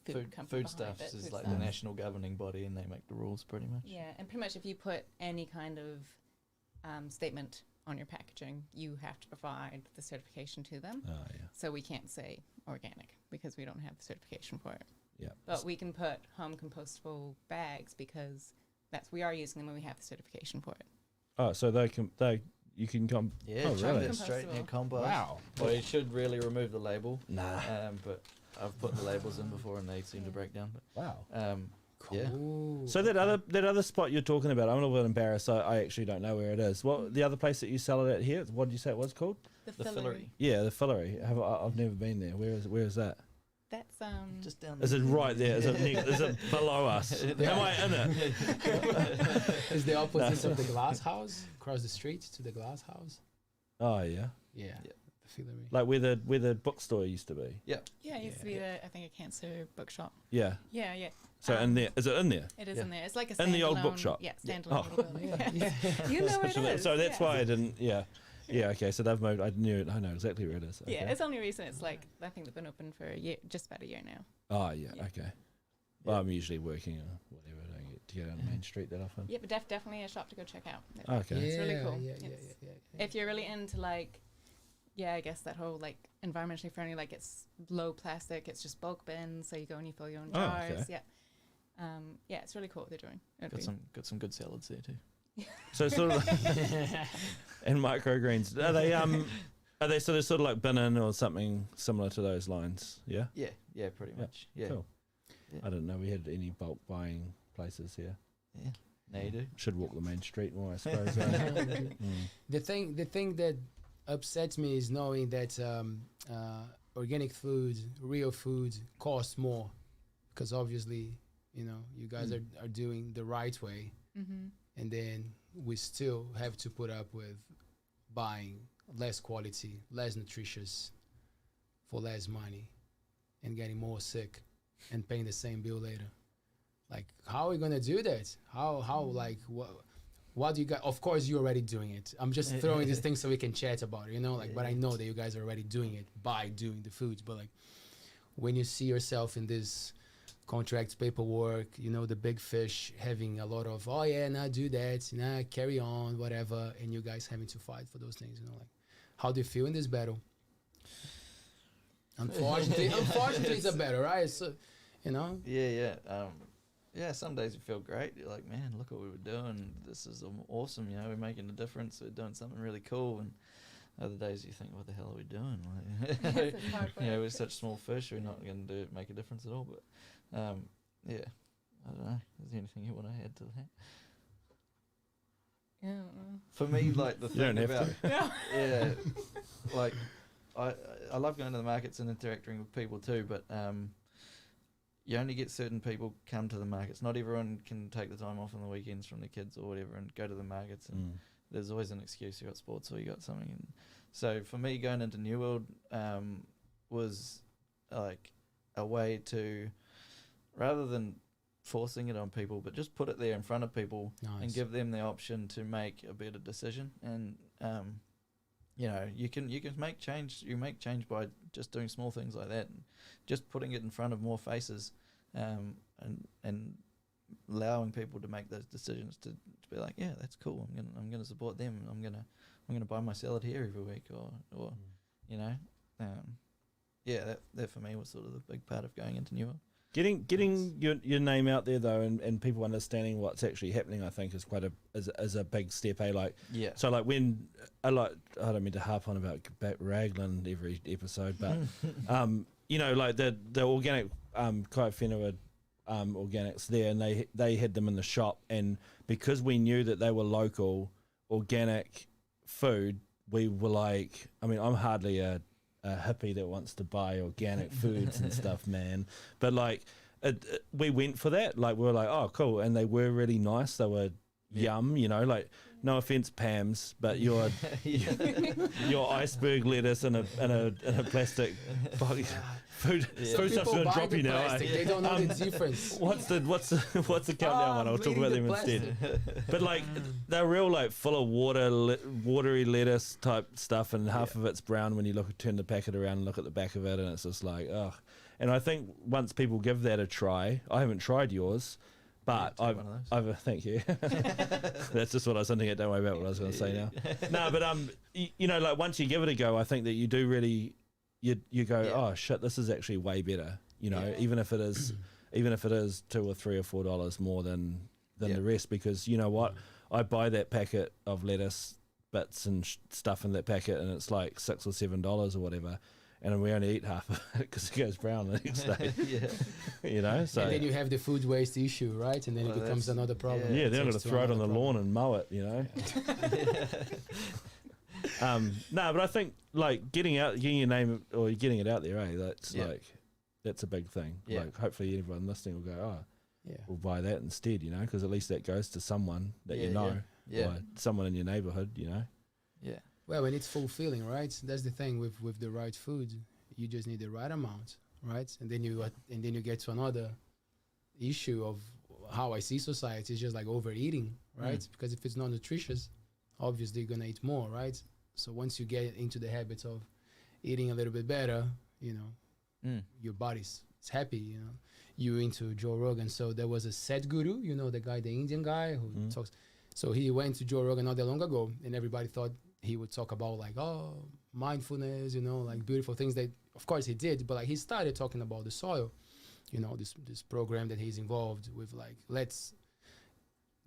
food company. Foodstuffs is the national governing body, and they make the rules pretty much. Yeah, and pretty much if you put any kind of statement on your packaging, you have to provide the certification to them. Oh, yeah. So we can't say organic because we don't have the certification for it. Yeah. But we can put home compostable bags because we are using them when we have the certification for it. Oh, so you can come. Yeah, oh, chuck really? that straight in your compost. Wow. Well, you should really remove the label. Nah. But I've put the labels in before and they seem to break down. Wow. But, yeah. Cool. So that other spot you're talking about, I'm a little bit embarrassed. I actually don't know where it is. What the other place that you sell it at here? What did you say it was called? The fillery. Yeah, the Fillery. I've never been there. Where is that? That's Just down Is it right there? Is it below us? Am I in it? It's the opposite of the glass house. Across the street to the glass house. Oh yeah, Yeah. Yeah. The Fillery. like where the bookstore used to be. yeah, it used to be Yeah. I think a cancer bookshop. Yeah. Yeah, yeah. So in there, is it in there? It is Yeah. in there. It's like a In the old standalone- bookshop? Yeah, standalone Oh. little building. Yeah. You know where it is. So that's yeah. why I didn't. Yeah. Yeah. Okay. So they've moved. I know exactly where it is. Okay. Yeah, it's only recent. It's like I think they've been open for a year, just about a year now. Oh yeah. Yeah. Okay. Well, I'm usually working or whatever. I don't get to get on the main street that often. Yeah, but definitely a shop to go check out. Okay. It's really cool. Yeah, It's- yeah. If you're really into like, yeah, I guess that whole like environmentally friendly, like it's low plastic, it's just bulk bins, so you go and you fill your own Oh, jars. okay. Yeah. Yeah, it's really cool what they're doing. It'd be- Got some good salads there too. So sort of and microgreens. Are they sort of like bin in or something similar to those lines? Yeah. Yeah, pretty Yeah, much. Yeah. Cool. Yeah. I didn't know we had any bulk buying places here. Yeah. Now you do. Should walk the main street more, I suppose. Mm. The thing that upsets me is knowing that organic food, real food, costs more, because obviously, you guys are doing the right way, and then we still have to put up with buying less quality, less nutritious, for less money, and getting more sick, and paying the same bill later. Like, how are we gonna do that? How like what do you guys? Of course, you're already doing it. I'm just throwing these things so we can chat about it, But I know that you guys are already doing it by doing the foods. But like, when you see yourself in this contract paperwork, the big fish having a lot of, oh yeah, nah, do that, nah, carry on, whatever, and you guys having to fight for those things, like, how do you feel in this battle? Unfortunately, it's a battle, right? So, Yeah. Yeah, some days you feel great. You're like, man, look what we were doing. This is awesome. We're making a difference. We're doing something really cool. And other days you think, what the hell are we doing? Like, It's hard work. we're such small fish. We're not going to make a difference at all. But yeah, I don't know. Is there anything you want to add to that? Yeah. For me, like the You don't thing have about yeah, like I love going to the markets and interacting with people too, but you only get certain people come to the markets. Not everyone can take the time off on the weekends from the kids or whatever and go to the markets. And there's always an excuse. You got sports or you got something. And so for me, going into New World was like a way to, rather than forcing it on people, but just put it there in front of people and Nice. give them the option to make a better decision. And you can make change. You make change by just doing small things like that, and just putting it in front of more faces, and allowing people to make those decisions to be like, yeah, that's cool. I'm gonna support them. I'm gonna buy my salad here every week, or that for me was sort of the big part of going into New York. Getting your name out there though, and people understanding what's actually happening, I think is quite a big step. Like, Yeah. so like when I don't mean to harp on about raglan every episode, but like the organic Kaifenua organics there, and they had them in the shop, and because we knew that they were local organic food, we were like, I mean, I'm hardly a hippie that wants to buy organic foods and stuff, man. But like, we went for that. Like, we were like, oh, cool. And they were really nice. They were yum, like, no offense, Pam's, but your iceberg lettuce in a plastic food stuff's People gonna buy drop the you now. plastic, they don't know the difference. What's the countdown one? I'll talk about them instead. But like, they're real like full of watery lettuce type stuff, and half of it's brown when you turn the packet around and look at the back of it, and it's just like, ugh. And I think once people give that a try, I haven't tried yours, but Yeah, take one of those. thank you. That's just what I was hinting at. Don't worry about what I was going to say now. No, but like once you give it a go, I think that you do really, you go, oh shit, this is actually way better. Even if it is $2 or $3 or $4 more than the rest, because you know what, I buy that packet of lettuce bits and stuff in that packet, and it's like $6 or $7 or whatever. and we only eat half of it because it goes brown the next day. You know, so And then you have the food waste issue, right? And then Well, it becomes that's- another problem. yeah, It then I'm takes gonna to throw it on the another lawn problem. and mow it. You know. No, but I think like getting your name or getting it out there, that's Yeah. like that's a big thing. Yeah. Like hopefully everyone listening will go, oh, Yeah. we'll buy that instead, you know, because at least that goes to someone that you Yeah, know, yeah. or someone in your neighborhood, you know. Yeah. Well, and it's fulfilling, right? That's the thing with the right food. You just need the right amount, right? And then you get to another issue of how I see society. It's just like overeating, right? Because if it's not nutritious, obviously you're gonna eat more, right? So once you get into the habit of eating a little bit better, you know, your body's happy, you know. You into Joe Rogan. So there was a Sadhguru, you know, the guy, the Indian guy who talks. So he went to Joe Rogan not that long ago, and everybody thought he would talk about like, oh, mindfulness, you know, like beautiful things that, of course, he did. But like he started talking about the soil, you know, this program that he's involved with. Like, let's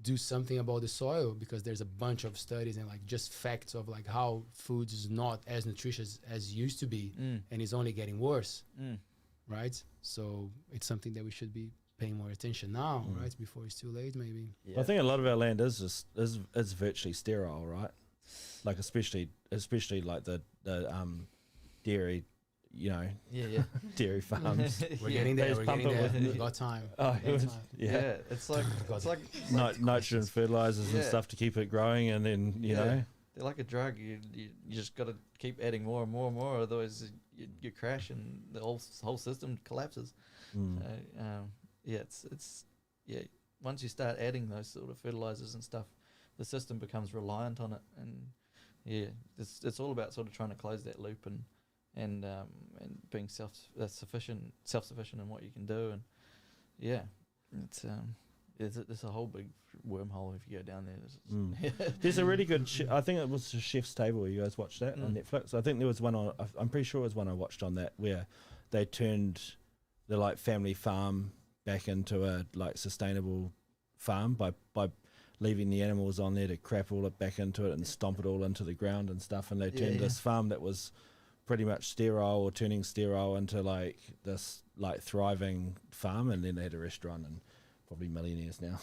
do something about the soil because there's a bunch of studies and like just facts of like how food is not as nutritious as used to be, and it's only getting worse. Right? So it's something that we should be paying more attention now, right? Before it's too late, maybe. Yeah. I think a lot of our land is virtually sterile, right? Like especially like the dairy, you know, dairy farms. We're getting They there. just We're pump getting it there. with- We got time. Oh, We got time. Yeah. It's like Nitrogen fertilizers and Yeah. stuff to keep it growing, and then you know. they're like a drug. You just got to keep adding more and more and more, otherwise you crash and the whole system collapses. So, it's once you start adding those sort of fertilizers and stuff, the system becomes reliant on it, and it's all about sort of trying to close that loop and being self-sufficient in what you can do, and it's a whole big wormhole if you go down there. There's a really good I think it was Chef's Table. You guys watched that on Netflix? I think there was one on, I'm pretty sure it was one I watched on that, where they turned the like family farm back into a like sustainable farm by leaving the animals on there to crap all it back into it and stomp it all into the ground and stuff, and they turned this farm that was pretty much sterile or turning sterile into like this like thriving farm, and then they had a restaurant and probably millionaires now.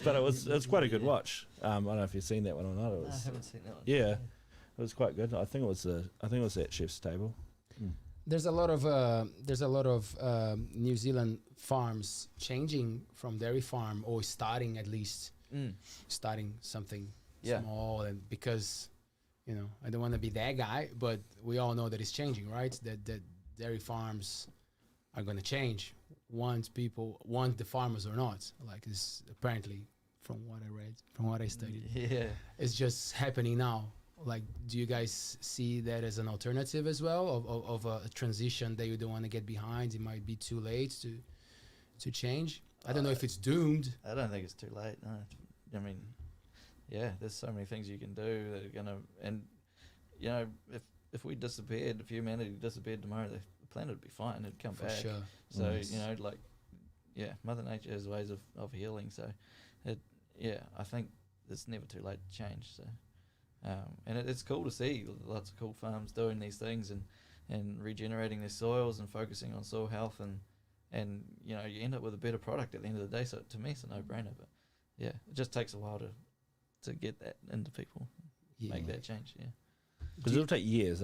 But it was quite a good watch. I don't know if you've seen that one or not. It was, I haven't seen that one. yeah, it was quite good. I think it was at Chef's Table. There's a lot of New Zealand farms changing from dairy farm, or starting at least starting something small, and because you know, I don't want to be that guy, but we all know that it's changing, right? That dairy farms are going to change once people want the farmers or not. Like, it's apparently, from what I read, from what I studied, it's just happening now. Like, do you guys see that as an alternative as well, of a transition that you don't want to get behind? It might be too late to change. I don't know if it's doomed. I don't think it's too late. No. I mean, there's so many things you can do that are gonna, and you know, if we disappeared, if humanity disappeared tomorrow, the planet would be fine. It'd come For back. sure. So Yes. you know, like, Mother Nature has ways of healing. So, I think it's never too late to change. So, and it's cool to see lots of cool farms doing these things and regenerating their soils and focusing on soil health, and you know, you end up with a better product at the end of the day. So to me, it's a no-brainer. But it just takes a while to get that into people, make that change. Because it'll take years,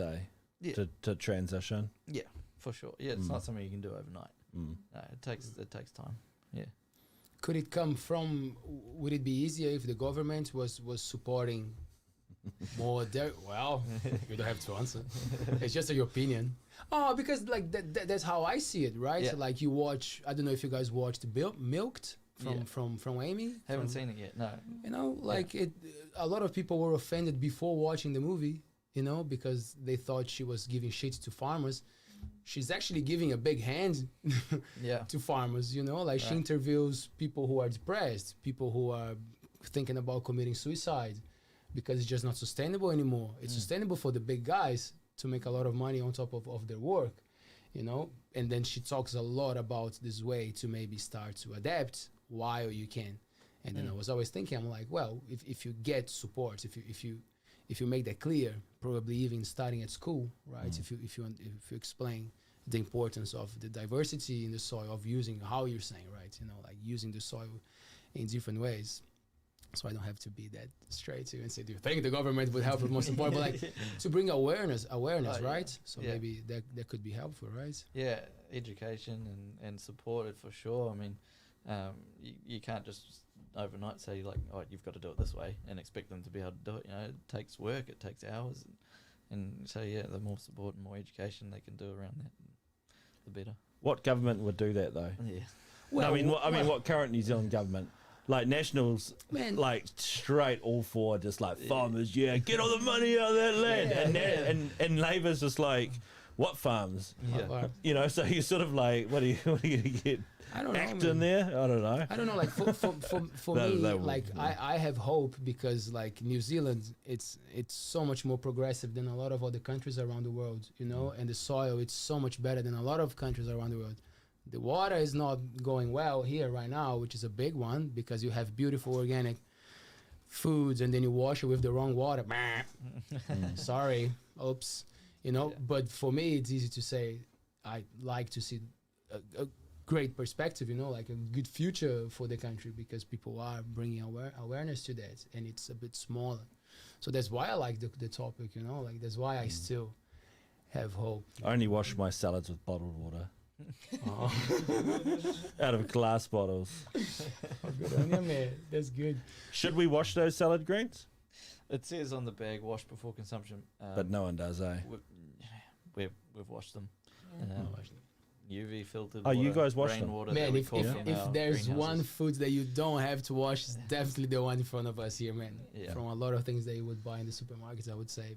Yeah. to transition. Yeah, for sure. Yeah, it's not something you can do overnight. No, it takes time. Yeah. Could it come from? Would it be easier if the government was supporting more dairy? Well, you don't have to answer. It's just your opinion. Oh, because like that's how I see it, right? Yeah. Like, you watch. I don't know if you guys watched Milked from Amy. Haven't seen it yet. No. You know, like it. A lot of people were offended before watching the movie. You know, because they thought she was giving shit to farmers. She's actually giving a big hand to farmers, you know, like she interviews people who are depressed, people who are thinking about committing suicide because it's just not sustainable anymore. It's sustainable for the big guys to make a lot of money on top of their work, you know, and then she talks a lot about this way to maybe start to adapt while you can. And then I was always thinking, I'm like, well, if you get support, if if you make that clear, probably even starting at school, right? If you explain the importance of the diversity in the soil, of using how you're saying, right? Like using the soil in different ways. So I don't have to be that straight to and say, do you think the government would help with most important? But like to bring awareness, right? So maybe that could be helpful, right? Yeah, education and support it for sure. I mean, you can't just overnight say like, oh, you've got to do it this way and expect them to be able to do it. It takes work, it takes hours, and so the more support and more education they can do around that, the better. What government would do that though? Yeah. Well, What current New Zealand government? Like Nationals, Man. like straight all for just like farmers, get all the money out of that land, and Labour's just like, what farms? Yeah. So you're sort of like, what are you gonna get? I don't know, Acting man. there? I don't know. I don't know. Like for me, like I have hope because like New Zealand, it's so much more progressive than a lot of other countries around the world, and the soil, it's so much better than a lot of countries around the world. The water is not going well here right now, which is a big one because you have beautiful organic foods and then you wash it with the wrong water. Sorry, oops. But for me, it's easy to say I like to see a great perspective, like a good future for the country because people are bringing awareness to that and it's a bit smaller. So that's why I like the topic, like that's why I still have hope. I only wash my salads with bottled water. Out of glass bottles. Good on you, man. That's good. Should we wash those salad greens? It says on the bag, wash before consumption. But no one does, eh? We've washed them. UV filtered. Oh, you guys wash them? Rainwater. Man, that we if caught from our there's one greenhouses. food that you don't have to wash, it's definitely the one in front of us here, man. Yeah. From a lot of things that you would buy in the supermarkets, I would say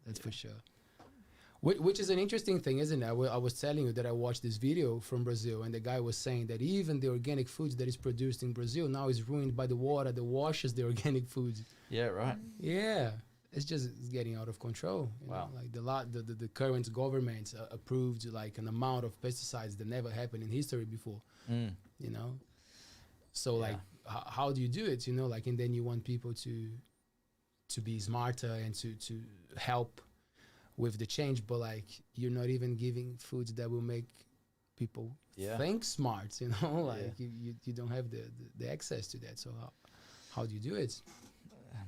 that's for sure. Which is an interesting thing, isn't it? I was telling you that I watched this video from Brazil, and the guy was saying that even the organic foods that is produced in Brazil now is ruined by the water that washes the organic foods. Yeah, right. Yeah, it's getting out of control. You Wow. know? Like the current government approved like an amount of pesticides that never happened in history before. So like, how do you do it? Like, and then you want people to be smarter and to help with the change, but like you're not even giving foods that will make people think smart, like you don't have the access to that. So how do you do it?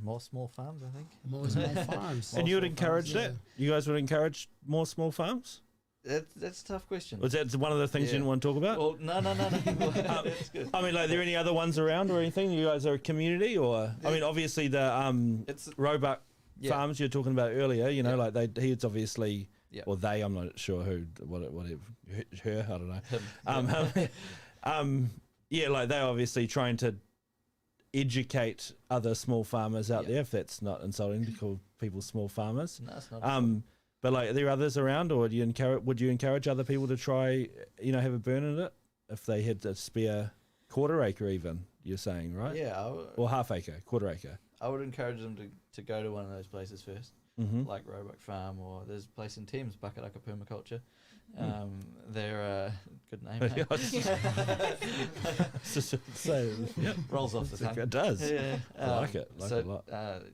More small farms, I think. More small farms. And you would encourage that? You guys would encourage more small farms? That's a tough question. Was that one of the things you didn't want to talk about? Well, no. That's good. I mean, like, are there any other ones around or anything? You guys are a community, or I mean, obviously the It's Roebuck Farms you were talking about earlier. Like he's obviously, or they. I'm not sure who, her. I don't know. Like they're obviously trying to educate other small farmers out there. If that's not insulting to call people small farmers. No, it's not. But like, are there others around, or would you encourage other people to try, have a burn at it if they had a spare quarter acre even? You're saying, right? Yeah. Or half acre, quarter acre. I would encourage them to go to one of those places first, like Roebuck Farm, or there's a place in Thames, Buckalaka Permaculture. They're a good name. Rolls off the tongue. It does. Yeah, I like it. Like it a lot.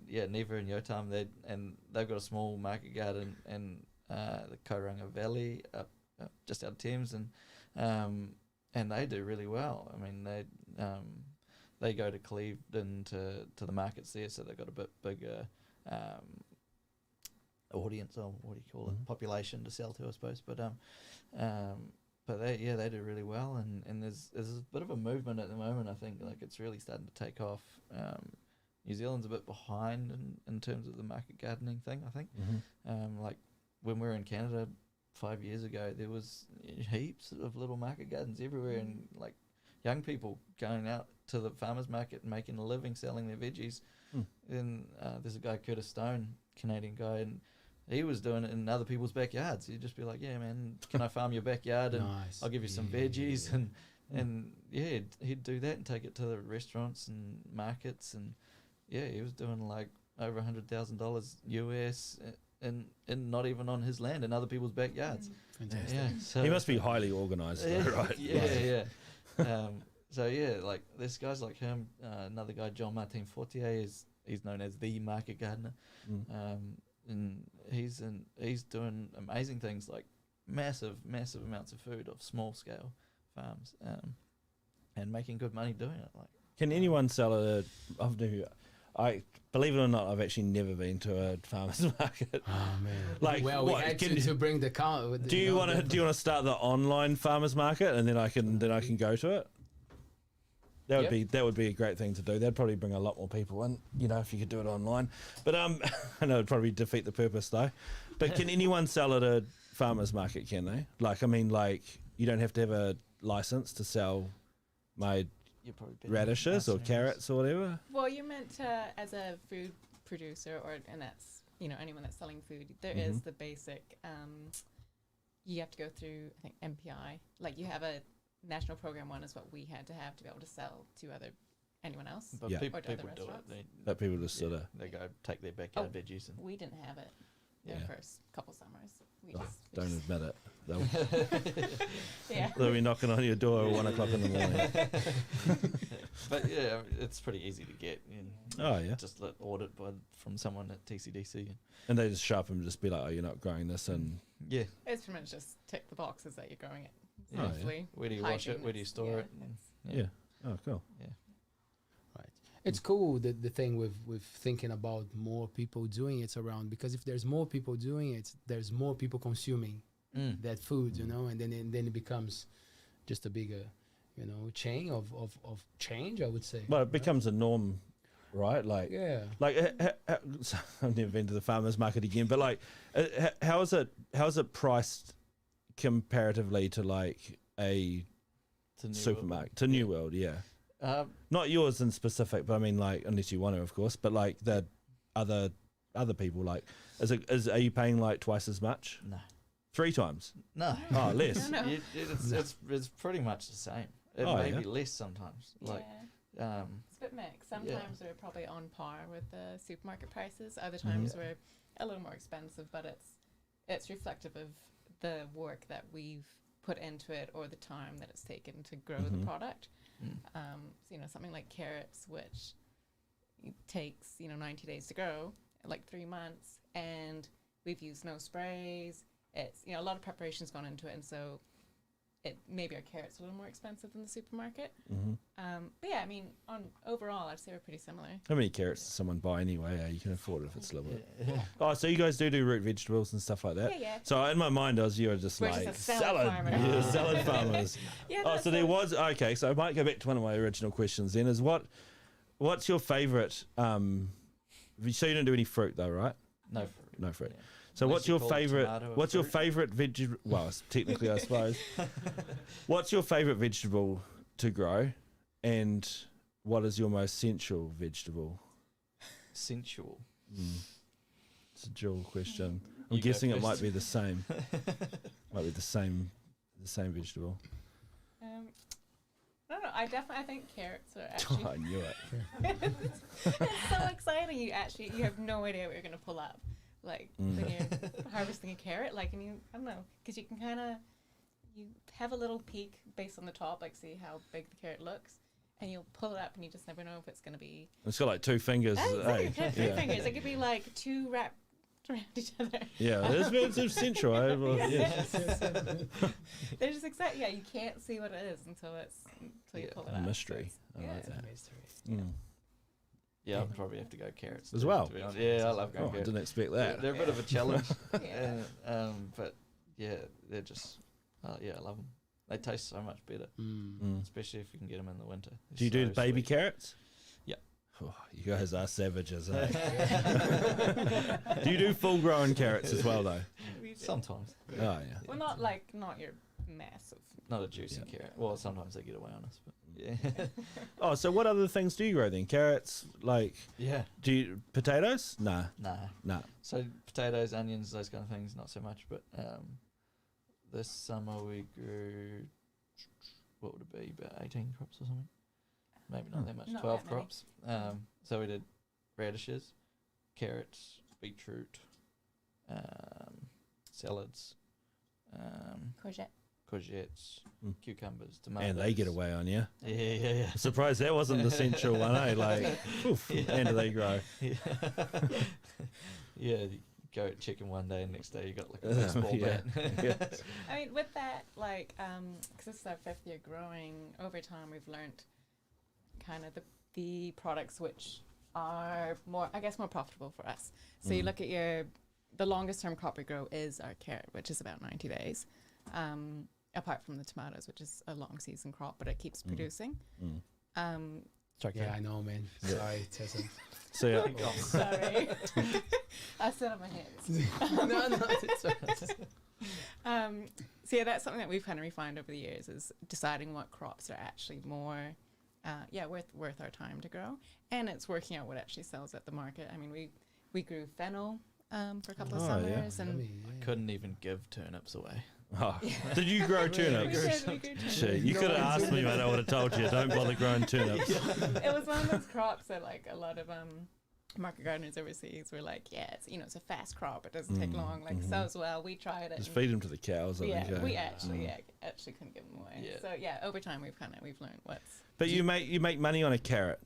Neva and Yotam, they've got a small market garden in the Kauranga Valley, up just out of Thames, and they do really well. I mean, they go to Clevedon to the markets there, so they've got a bit bigger audience, or what do you call it, population to sell to, I suppose. But they do really well, and there's a bit of a movement at the moment. I think like it's really starting to take off. New Zealand's a bit behind in terms of the market gardening thing, I think. Like when we were in Canada 5 years ago, there was heaps of little market gardens everywhere, and like young people going out to the farmers market and making a living selling their veggies. Then there's a guy, Curtis Stone, Canadian guy, and he was doing it in other people's backyards. He'd just be like, yeah, man, can I farm your backyard and I'll give you some veggies. And he'd do that and take it to the restaurants and markets. And he was doing like over $100,000 US and not even on his land, in other people's backyards. Fantastic. Yeah, so He must be highly organised, though, right? Yeah. So like there's guys like him. Another guy, John Martin Fortier, he's known as the market gardener. Mm. And he's doing amazing things like massive amounts of food of small scale farms, and making good money doing it. Like, Can anyone sell a? I believe it or not, I've actually never been to a farmer's market. Oh man! Like, well, what, we had can- to bring the count. Do you want to start the online farmers market, and then I can go to it? That would be a great thing to do. That'd probably bring a lot more people in, if you could do it online. But I know it'd probably defeat the purpose though. But can anyone sell at a farmers market? Can they? You don't have to have a license to sell made you're probably better radishes or than us, carrots or whatever. Well, you're meant to, as a food producer, and that's anyone that's selling food. There is the basic. You have to go through, I think, MPI. Like you have a national program one is what we had to be able to sell to anyone else. But Yeah. Or to people other do it. restaurants. That people just sort of. They go take their backyard veggies and We didn't have it the Yeah. first couple summers. We Oh, just don't admit it. They'll, yeah. they'll be knocking on your door at 1 o'clock in the morning. But yeah, it's pretty easy to get. Oh, yeah. Just audit from someone at TCDC. And they just show up and just be like, "Oh, you're not growing this," and Yeah. It's pretty much just tick the boxes that you're growing it. Oh, yeah. Safely. Where do you wash it? Hygiene Where do you is- store yeah, it? And- yeah. Oh, cool. It's cool the thing with thinking about more people doing it around, because if there's more people doing it, there's more people consuming Mm. that food, and then it becomes just a bigger, chain of change, I would say. Well, it right? becomes a norm, right? Like, Yeah. so I've never been to the farmers market again, but how is it priced comparatively to like a To New supermarket, to New World? Yeah, World. not yours in specific, but I mean, like, unless you want to, of course, but like the other people, like, are you paying like twice as much? No. 3 times? No. Oh, less. No. It's pretty much the same. It Oh, may yeah. be less sometimes. Like, yeah. It's a bit mixed. Sometimes we're probably on par with the supermarket prices. Other times we're a little more expensive, but it's reflective of the work that we've put into it or the time that it's taken to grow the product. So, something like carrots, which takes 90 days to grow, like 3 months, and we've used no sprays. It's a lot of preparation's gone into it, and so maybe our carrots are a little more expensive than the supermarket. But yeah, I mean, overall, I'd say we're pretty similar. How many carrots does someone buy anyway? You can afford it if it's a little bit. Oh, so you guys do root vegetables and stuff like that? Yeah. So in my mind, you were just We're like just a salad farmer. Yeah, salad farmers. Yeah. Oh, so there was So I might go back to one of my original questions. Then what's your favourite? So you don't do any fruit though, right? no fruit. No fruit. Yeah. So Unless what's you your call favourite? tomato a What's your fruit. favourite veg? Well, technically, I suppose. What's your favourite vegetable to grow, and what is your most sensual vegetable? Sensual. It's a dual question. I'm You go guessing it first. might be the same. Might be the same vegetable. I don't know. I think carrots are Oh, actually I knew it. it's so exciting. You have no idea what you're gonna pull up, like when you're harvesting a carrot. Like, and I don't know, because you can you have a little peek based on the top, like see how big the carrot looks, and you'll pull it up, and you just never know if it's gonna be. It's got like 2 fingers. Exactly, eh? it has 3 fingers. It could be like 2 wrapped around each other. Yeah, it's sensual. Eh? Well, yeah. They're just excited. Yeah, you can't see what it is until you pull it A up. mystery. So I like it's that. Mystery. Mm. Yeah, I'll probably have to go carrots As too, well? To be honest. Yeah, I love going Oh, I carrots. didn't expect that. They're a bit of a challenge. Yeah. But yeah, they're just I love them. They taste so much better, Mm. especially if you can get them in the winter. They're Do you do so the baby sweet. carrots? Yeah. Oh, you guys are savages, eh? Do you do full-grown carrots as well, though? We do. Sometimes, Oh, yeah. Well, not your massive. not a juicy Yeah. carrot. Well, sometimes they get away on us, but yeah, Oh, so what other things do you grow then? Carrots, like, yeah, do you, potatoes? Nah. nah. So potatoes, onions, those kind of things, not so much. But this summer we grew, what would it be, about 18 crops or something? Maybe not that much, Not 12 that many. crops. So we did radishes, carrots, beetroot, salads, Courgette. courgettes, Mm. cucumbers, tomatoes. And they get away on you. Yeah. Surprised that wasn't the central one, eh? Like, oof, and do they grow? Yeah. Yeah, you go at chicken one day and next day you got like a baseball Yeah. bat. I mean, with that, like, because this is our 5th year growing, over time we've learnt kind of the products which are more, I guess, more profitable for us. So you look at the longest term crop we grow is our carrot, which is about 90 days. Apart from the tomatoes, which is a long season crop, but it keeps producing. Yeah, I know, man. Sorry, Tessa. So yeah, Sorry. I sit on my hands. no, it's alright. So yeah, that's something that we've kind of refined over the years, is deciding what crops are actually more, worth our time to grow, and it's working out what actually sells at the market. I mean, we grew fennel for a couple of summers, and Couldn't even give turnips away. oh. Did you grow we turnips? grew turnips. Shit, you could have asked me, mate. I would have told you. Don't bother growing turnips. It was one of those crops that, like, a lot of market gardeners overseas were like, yeah, it's a fast crop. It doesn't take long. Like, sells well. We tried it. Just and feed them to the cows. I think, eh? we actually couldn't give them away. Yeah. So yeah, over time we've learned what's. But you make money on a carrot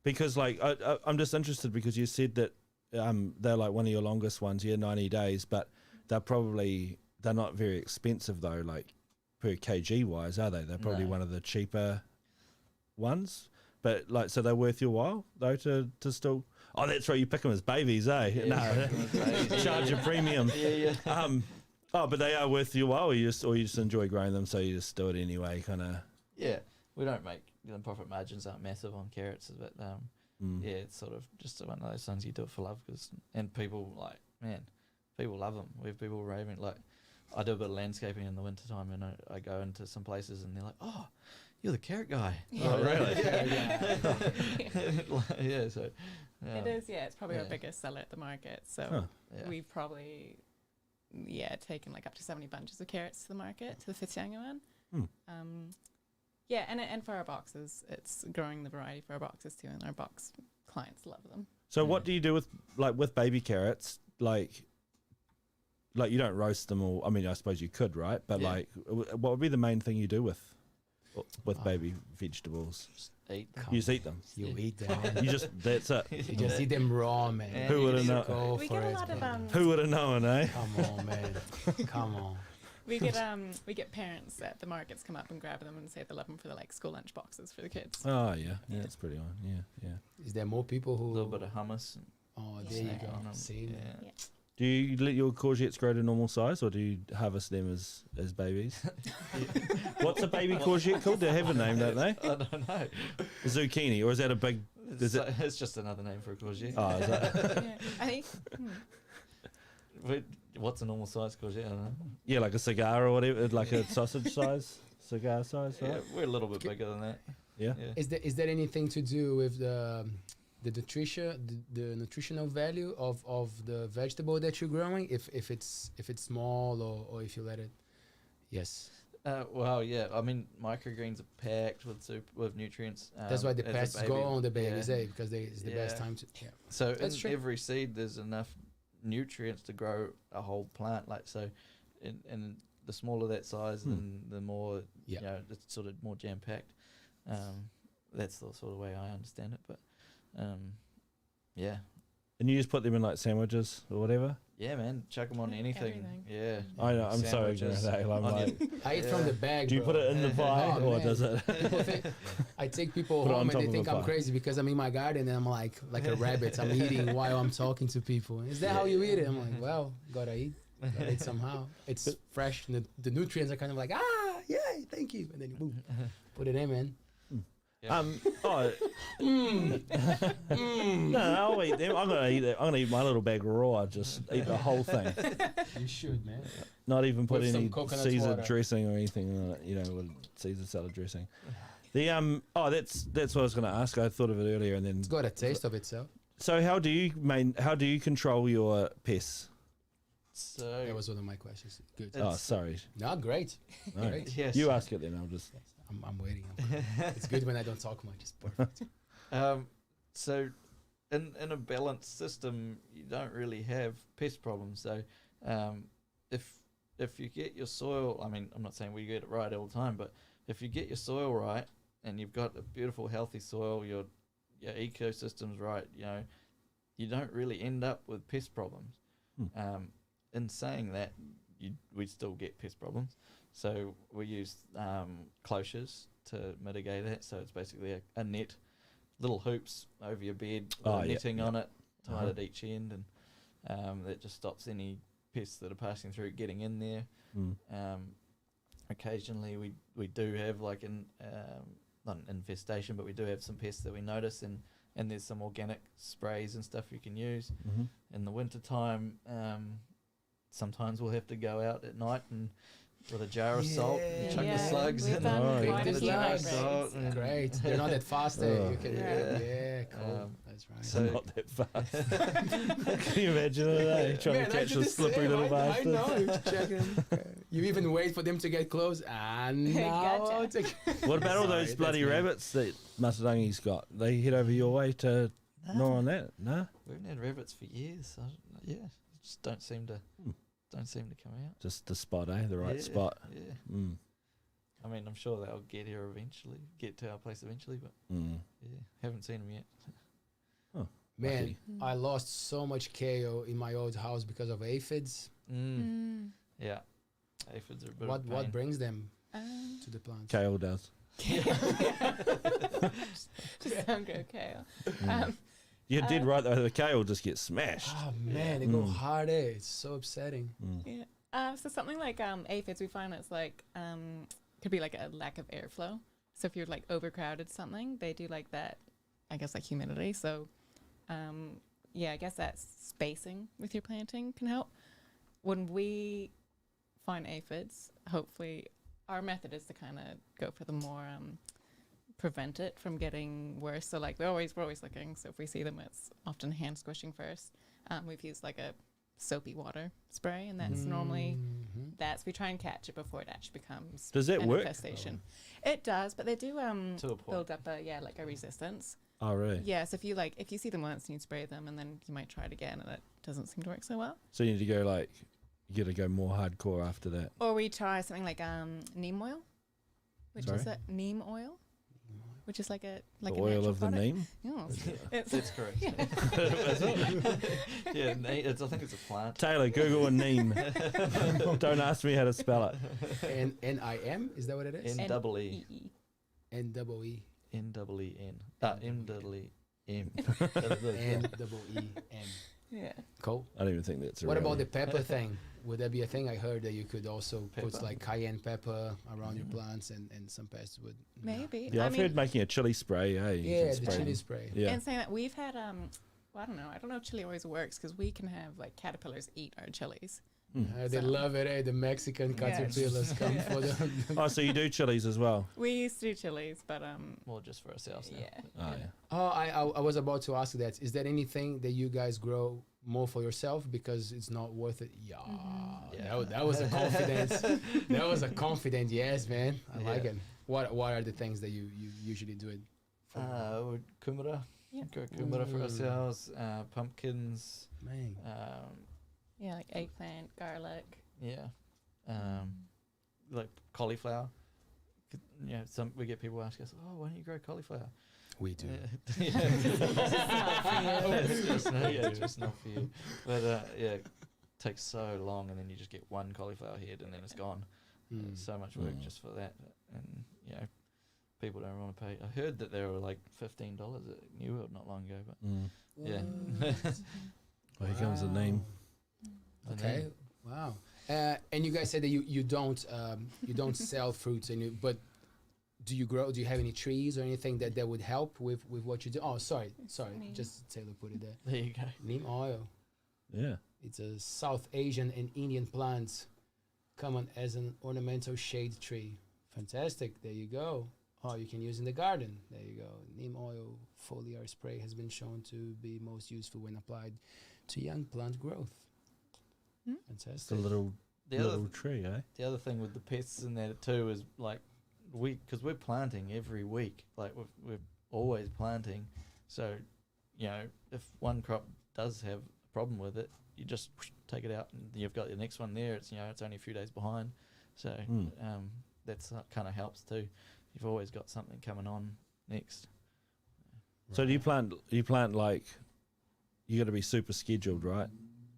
because, like, I'm just interested because you said that they're like one of your longest ones, 90 days, but they're not very expensive though, like per kg wise, are they? They're probably No. one of the cheaper ones, but like, so they're worth your while though to still. Oh, that's right, you pick them as babies, eh? Yeah, No, charge a premium. Yeah. But they are worth your while, or you just enjoy growing them, so you just do it anyway, kind of. Yeah, we don't make the profit margins aren't massive on carrots, but yeah, it's sort of just one of those things you do it for love, and people people love them. We have people raving. Like, I do a bit of landscaping in the wintertime, and I go into some places and they're like, "Oh, you're the carrot guy." Oh, really? Yeah, so It is, it's probably our Yeah. biggest seller at the market. So Huh. yeah. we've probably, taken like up to 70 bunches of carrots to the market, to the Whitianga one. And for our boxes, it's growing the variety for our boxes too, and our box clients love them. So what do you do with baby carrots? Like you don't roast them, or I mean, I suppose you could, right? But Yeah. like, what would be the main thing you do with baby vegetables? Just eat. You just eat them. You eat them. Man. You just that's it. You just eat them raw, man. Yeah. Who would have Just known? go We for get a it, lot of man. Who would have known, eh? Come on, man. Come on. we get parents at the markets come up and grab them and say they love them for the like school lunch boxes for the kids. Oh yeah, that's pretty on. Yeah. Is there more people A who? little bit of hummus. And Oh, there you Yeah. go. on 'em. See. Yeah. Do you let your courgettes grow to normal size, or do you harvest them as babies? What's a baby courgette called? They have a name, don't they? I don't know. Zucchini, or is that a big? Is it? It's just another name for a courgette. Oh, is that? Yeah, I think. What's a normal size courgette? I don't know. Yeah, like a cigar or whatever, like a sausage size, cigar size, right? Yeah, we're a little bit bigger than that. Yeah. Is there anything to do with the nutritional value of the vegetable that you're growing? If it's small or if you let it? Yes. Well, yeah. I mean, microgreens are packed with nutrients. That's why the as a pests baby. go on the babies, Yeah. because it's the best Yeah. time to. Yeah. So That's in true. every seed, there's enough nutrients to grow a whole plant. Like so, and the smaller that size, then the more Yeah. it's sort of more jam packed. That's the sort of way I understand it. But yeah, And you just put them in like sandwiches or whatever. yeah, man, chuck them on anything. Everything. Yeah, I know. I'm so Sandwiches, ignorant. I'm onion. like, I eat from the bag. do you bro. put it in the pie, Oh, or man. does it? People think, I take people Put it on home top and they of think a I'm pie. crazy because I'm in my garden and I'm like a rabbit. I'm eating while I'm talking to people. Is that how you eat it? I'm like, well, gotta eat somehow. It's fresh. And the nutrients are kind of like, yay, thank you. And then you boom, put it in, man. Yeah. No, I'll eat them. I'm gonna eat it. I'm gonna eat my little bag raw. Just eat the whole thing. You should, man. Not even put With some any coconut Caesar water. dressing or anything on it. With Caesar salad dressing. The that's what I was gonna ask. I thought of it earlier, and then It's got a taste of itself. so how do you control your pests? So That was one of my questions. Good. It's- Oh, sorry. No, great. No. Great. yes. You ask it then. I'll just. I'm waiting. It's good when I don't talk much. It's perfect. So in a balanced system, you don't really have pest problems. So if if you get your soil, I mean, I'm not saying we get it right all the time, but if you get your soil right and you've got a beautiful, healthy soil, your ecosystem's right, you know, you don't really end up with pest problems. In saying that, we still get pest problems. So we use cloches to mitigate that. So it's basically a net, little hoops over your bed with netting on it, tied at each end, and that just stops any pests that are passing through getting in there. Occasionally we do have like not an infestation, but we do have some pests that we notice, and there's some organic sprays and stuff you can use. In the winter time, sometimes we'll have to go out at night and with a jar of salt and chuck the slugs we've in. done Pick quite a the few slugs. upgrades. and- Great. They're not that fast. You can, cool. That's right. So- Not that fast. Can you imagine it? Trying Man, to I catch do the the slippery same. little I bastard. know. You're checking. You even wait for them to get close, and now Gotcha. What about all Sorry, those that's bloody me. rabbits that Matarangi's got? They head over your way to gnaw on that? No? We haven't had rabbits for years. Just don't seem to come out. Just the spot, eh? The right Yeah, spot. Yeah. Mm. I mean, I'm sure they'll get here eventually, get to our place eventually, but Mm. yeah, haven't seen them yet. Man, Lucky. I lost so much kale in my old house because of aphids. Yeah. Aphids are a bit What of a pain. brings them Um, to the plants? Kale does. just don't go kale. Mm. You did right though. The kale just gets smashed. Oh man, they go Mm. hard. It's so upsetting. Mm. Yeah. So something like aphids, we find it's like could be like a lack of airflow. So if you're like overcrowded something, they do like that. I guess like humidity. So yeah, I guess that spacing with your planting can help. When we find aphids, hopefully our method is to kind of go for the more prevent it from getting worse. So like we're always looking. So if we see them, it's often hand squishing first. We've used like a soapy water spray, and that's normally we try and catch it before it actually becomes Does that an work? infestation. It does, but they do To a point. build up a resistance. Oh, really? Yeah, so if you see them once and you spray them, and then you might try it again, and it doesn't seem to work so well. So you need to go you got to go more hardcore after that. Or we try something like neem oil, which is Sorry? a neem oil, which is like a The a oil natural of the product. neem. Yes. It's That's correct. Yeah, I think it's a plant. Taylor, Google a neem. Don't ask me how to spell it. N-I-M? Is that what it is? N-double-E. N-E-E. N-double-E. N-double-E-N. M-double-E-M. N-double-E-M. Yeah. Cool. I don't even think that's a What real about the name. pepper thing? Would that be a thing? I heard that you could also put Pepper. like cayenne pepper around your plants, and some pests would. Maybe. Yeah, I I've mean, heard making a chili spray. Hey, you Yeah, can the spray chili them. spray. Yeah. And saying that we've had well, I don't know if chili always works because we can have like caterpillars eat our chilies. They So- love it, eh? The Mexican Yeah. caterpillars come for them. Oh, so you do chilies as well? We used to do chilies, but More just for ourselves now. yeah. Oh, yeah. Oh, I was about to ask that. Is there anything that you guys grow more for yourself because it's not worth it? Yeah, Yeah. That was a confidence. That was a confident yes, man. I like Yeah. it. What are the things that you usually do it for? Would kumara. Yeah. Grow kumara for Mm. ourselves. Pumpkins. Man, Yeah, like eggplant, garlic. Yeah. Like cauliflower. We get people ask us, "Oh, why don't you grow cauliflower?" we do. It's just not for you. But it takes so long, and then you just get one cauliflower head, and then it's gone. Mm. It's so much work just for that, and people don't want to pay. I heard that they were like $15 at New World not long ago, but Mm. yeah. Well, here comes the name. The Okay. name. Wow. And you guys said that you don't sell fruits, but do you have any trees or anything that would help with what you do? Oh, sorry, Neem. just Taylor put it there. There you go. Neem oil. Yeah. It's a South Asian and Indian plant, common as an ornamental shade tree. Fantastic. There you go. Oh, you can use in the garden. There you go. Neem oil foliar spray has been shown to be most useful when applied to young plant growth. It's Fantastic. a little The other little tree, eh? The other thing with the pests in there too is like because we're planting every week, like we're always planting. So, if one crop does have a problem with it, you just take it out, and you've got your next one there. It's it's only a few days behind, so that's kind of helps too. You've always got something coming on next. So do you plant like, you got to be super scheduled, right?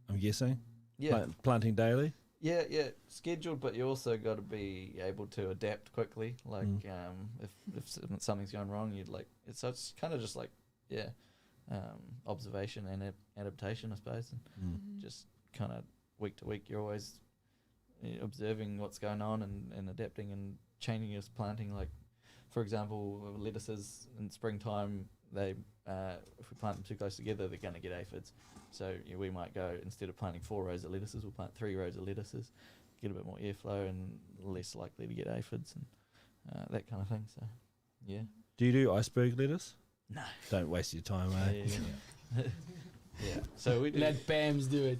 I'm guessing. Yeah, Planting daily. yeah, scheduled, but you also got to be able to adapt quickly. Like if something's going wrong, it's kind of just like observation and adaptation, I suppose, and just kind of week to week, you're always observing what's going on and adapting and changing your planting. Like, for example, lettuces in springtime, they if we plant them too close together, they're going to get aphids. So we might go, instead of planting 4 rows of lettuces, we'll plant 3 rows of lettuces, get a bit more airflow and less likely to get aphids and that kind of thing. So, yeah. Do you do iceberg lettuce? No. Don't waste your time, eh? Yeah. So we do. Let Pam's do it.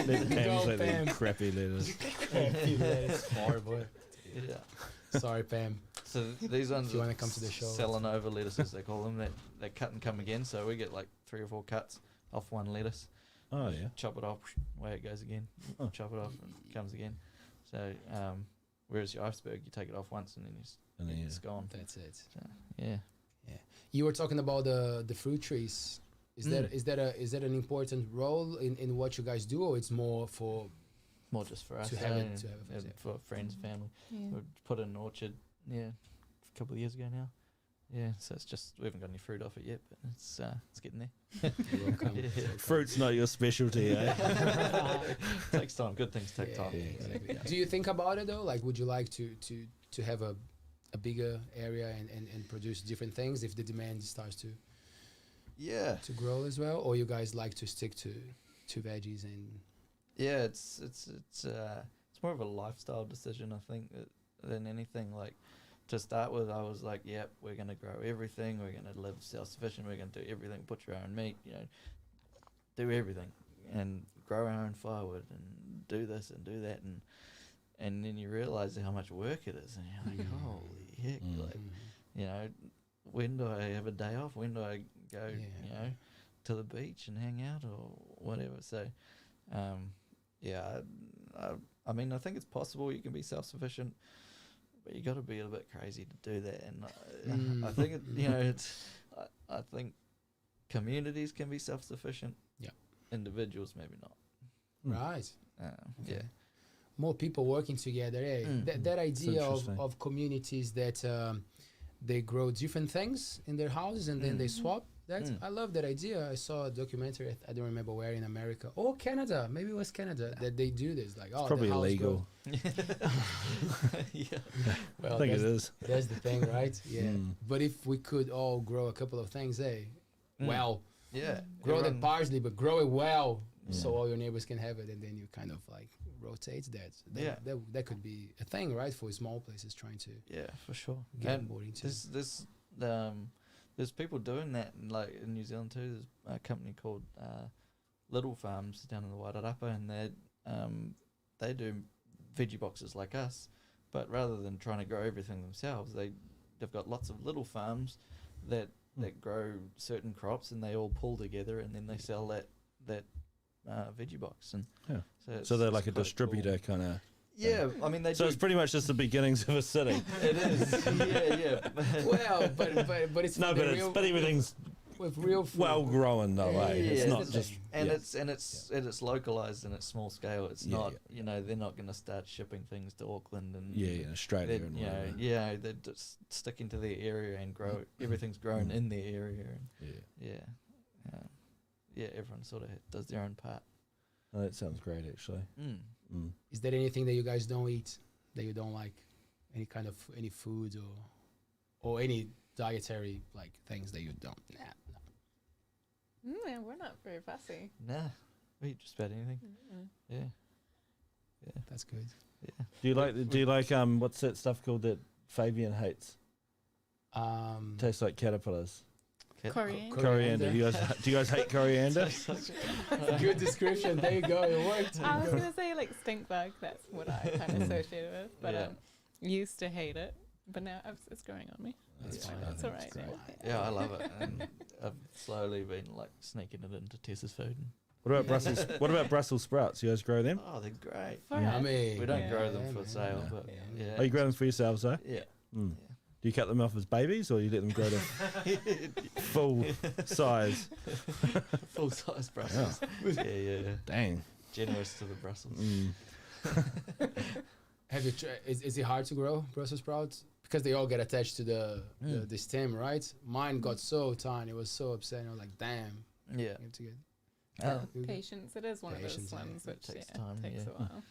Let Pam's like Pam. that crappy lettuce. It's horrible. Yeah. Sorry, Pam. So these ones If you wanna come to the show, Selenova lettuces, they call them. They cut and come again. So we get like 3 or 4 cuts off one lettuce. Oh yeah. Chop it off, away it goes again. Oh. Chop it off and it comes again. So whereas your iceberg, you take it off once and then it's gone. That's it. So, yeah. You were talking about the fruit trees. Is that an important role in what you guys do, or it's more for More just for us. to have it and for friends, family. Yeah. We put in an orchard, a couple of years ago now. Yeah, so it's just, we haven't got any fruit off it yet, but it's getting there. Fruit's not your specialty, eh? Takes time. Good things take time. Exactly. Do you think about it though? Like, would you like to have a bigger area and produce different things if the demand starts to grow as well, or you guys like to stick to veggies and? Yeah, it's more of a lifestyle decision, I think, than anything. Like, to start with, I was like, yep, we're going to grow everything. We're going to live self-sufficient. We're going to do everything, butcher our own meat, do everything and grow our own firewood and do this and do that. And then you realise how much work it is. And you're like, holy heck, like, when do I have a day off? When do I go, to the beach and hang out or whatever? So, I mean, I think it's possible you can be self-sufficient, but you got to be a bit crazy to do that. And I think I think communities can be self-sufficient. Yeah, individuals maybe not. Right. Yeah. More people working together. Eh? That idea of communities that they grow different things in their houses and then they swap. I love that idea. I saw a documentary. I don't remember where in America. Oh, Canada. Maybe it was Canada that they do this. Like, It's probably illegal. Well, I think it is. That's the thing, right? Yeah. But if we could all grow a couple of things, well, grow the parsley, but grow it well, so all your neighbors can have it, and then you kind of like rotate that. That could be a thing, right, for small places trying to. Yeah, for sure. Get more into. There's people doing that, like in New Zealand too. There's a company called Little Farms down in the Wairarapa, and they do veggie boxes like us, but rather than trying to grow everything themselves, they've got lots of little farms that grow certain crops, and they all pull together, and then they sell that veggie box. And so they're like a distributor kind of. Yeah, I mean So it's pretty much just the beginnings of a city. It is. Yeah. Well, but it's no, but everything's with real food. well grown though, eh? It's not just it's localized and it's small scale. It's not they're not going to start shipping things to Auckland and Australia and whatever. They're just sticking to their area and grow. Everything's grown in their area. And everyone sort of does their own part. Oh, that sounds great, actually. Is there anything that you guys don't eat that you don't like? Any food or any dietary like things that you don't? Yeah, we're not very fussy. Nah, we eat just about anything. Yeah, that's good. Yeah. Do you like what's that stuff called that Fabian hates? Tastes like caterpillars. Coriander. Do you guys hate coriander? Good description. There you go. It worked. I was gonna say like stink bug. That's what I kind of associate it with. But used to hate it, but now it's growing on me. That's fine. It's alright. Yeah, I love it, and I've slowly been like sneaking it into Tessa's food. What about Brussels? What about Brussels sprouts? You guys grow them? Oh, they're great. Yummy. We don't Yeah, grow them for man. sale, Yeah. but Yeah. yeah. Oh, you grow them for yourselves, though? Yeah. Mm. Do you cut them off as babies, or you let them grow to full size? Full size Brussels. Yeah. Dang. Generous to the Brussels. Mm. Have you? Is it hard to grow Brussels sprouts? Because they all get attached to the stem, right? Mine got so tiny. It was so upset. I was like, damn. Yeah. You have to get. Patience. It is one of Patience, those ones yeah. which Takes time, takes yeah. a while.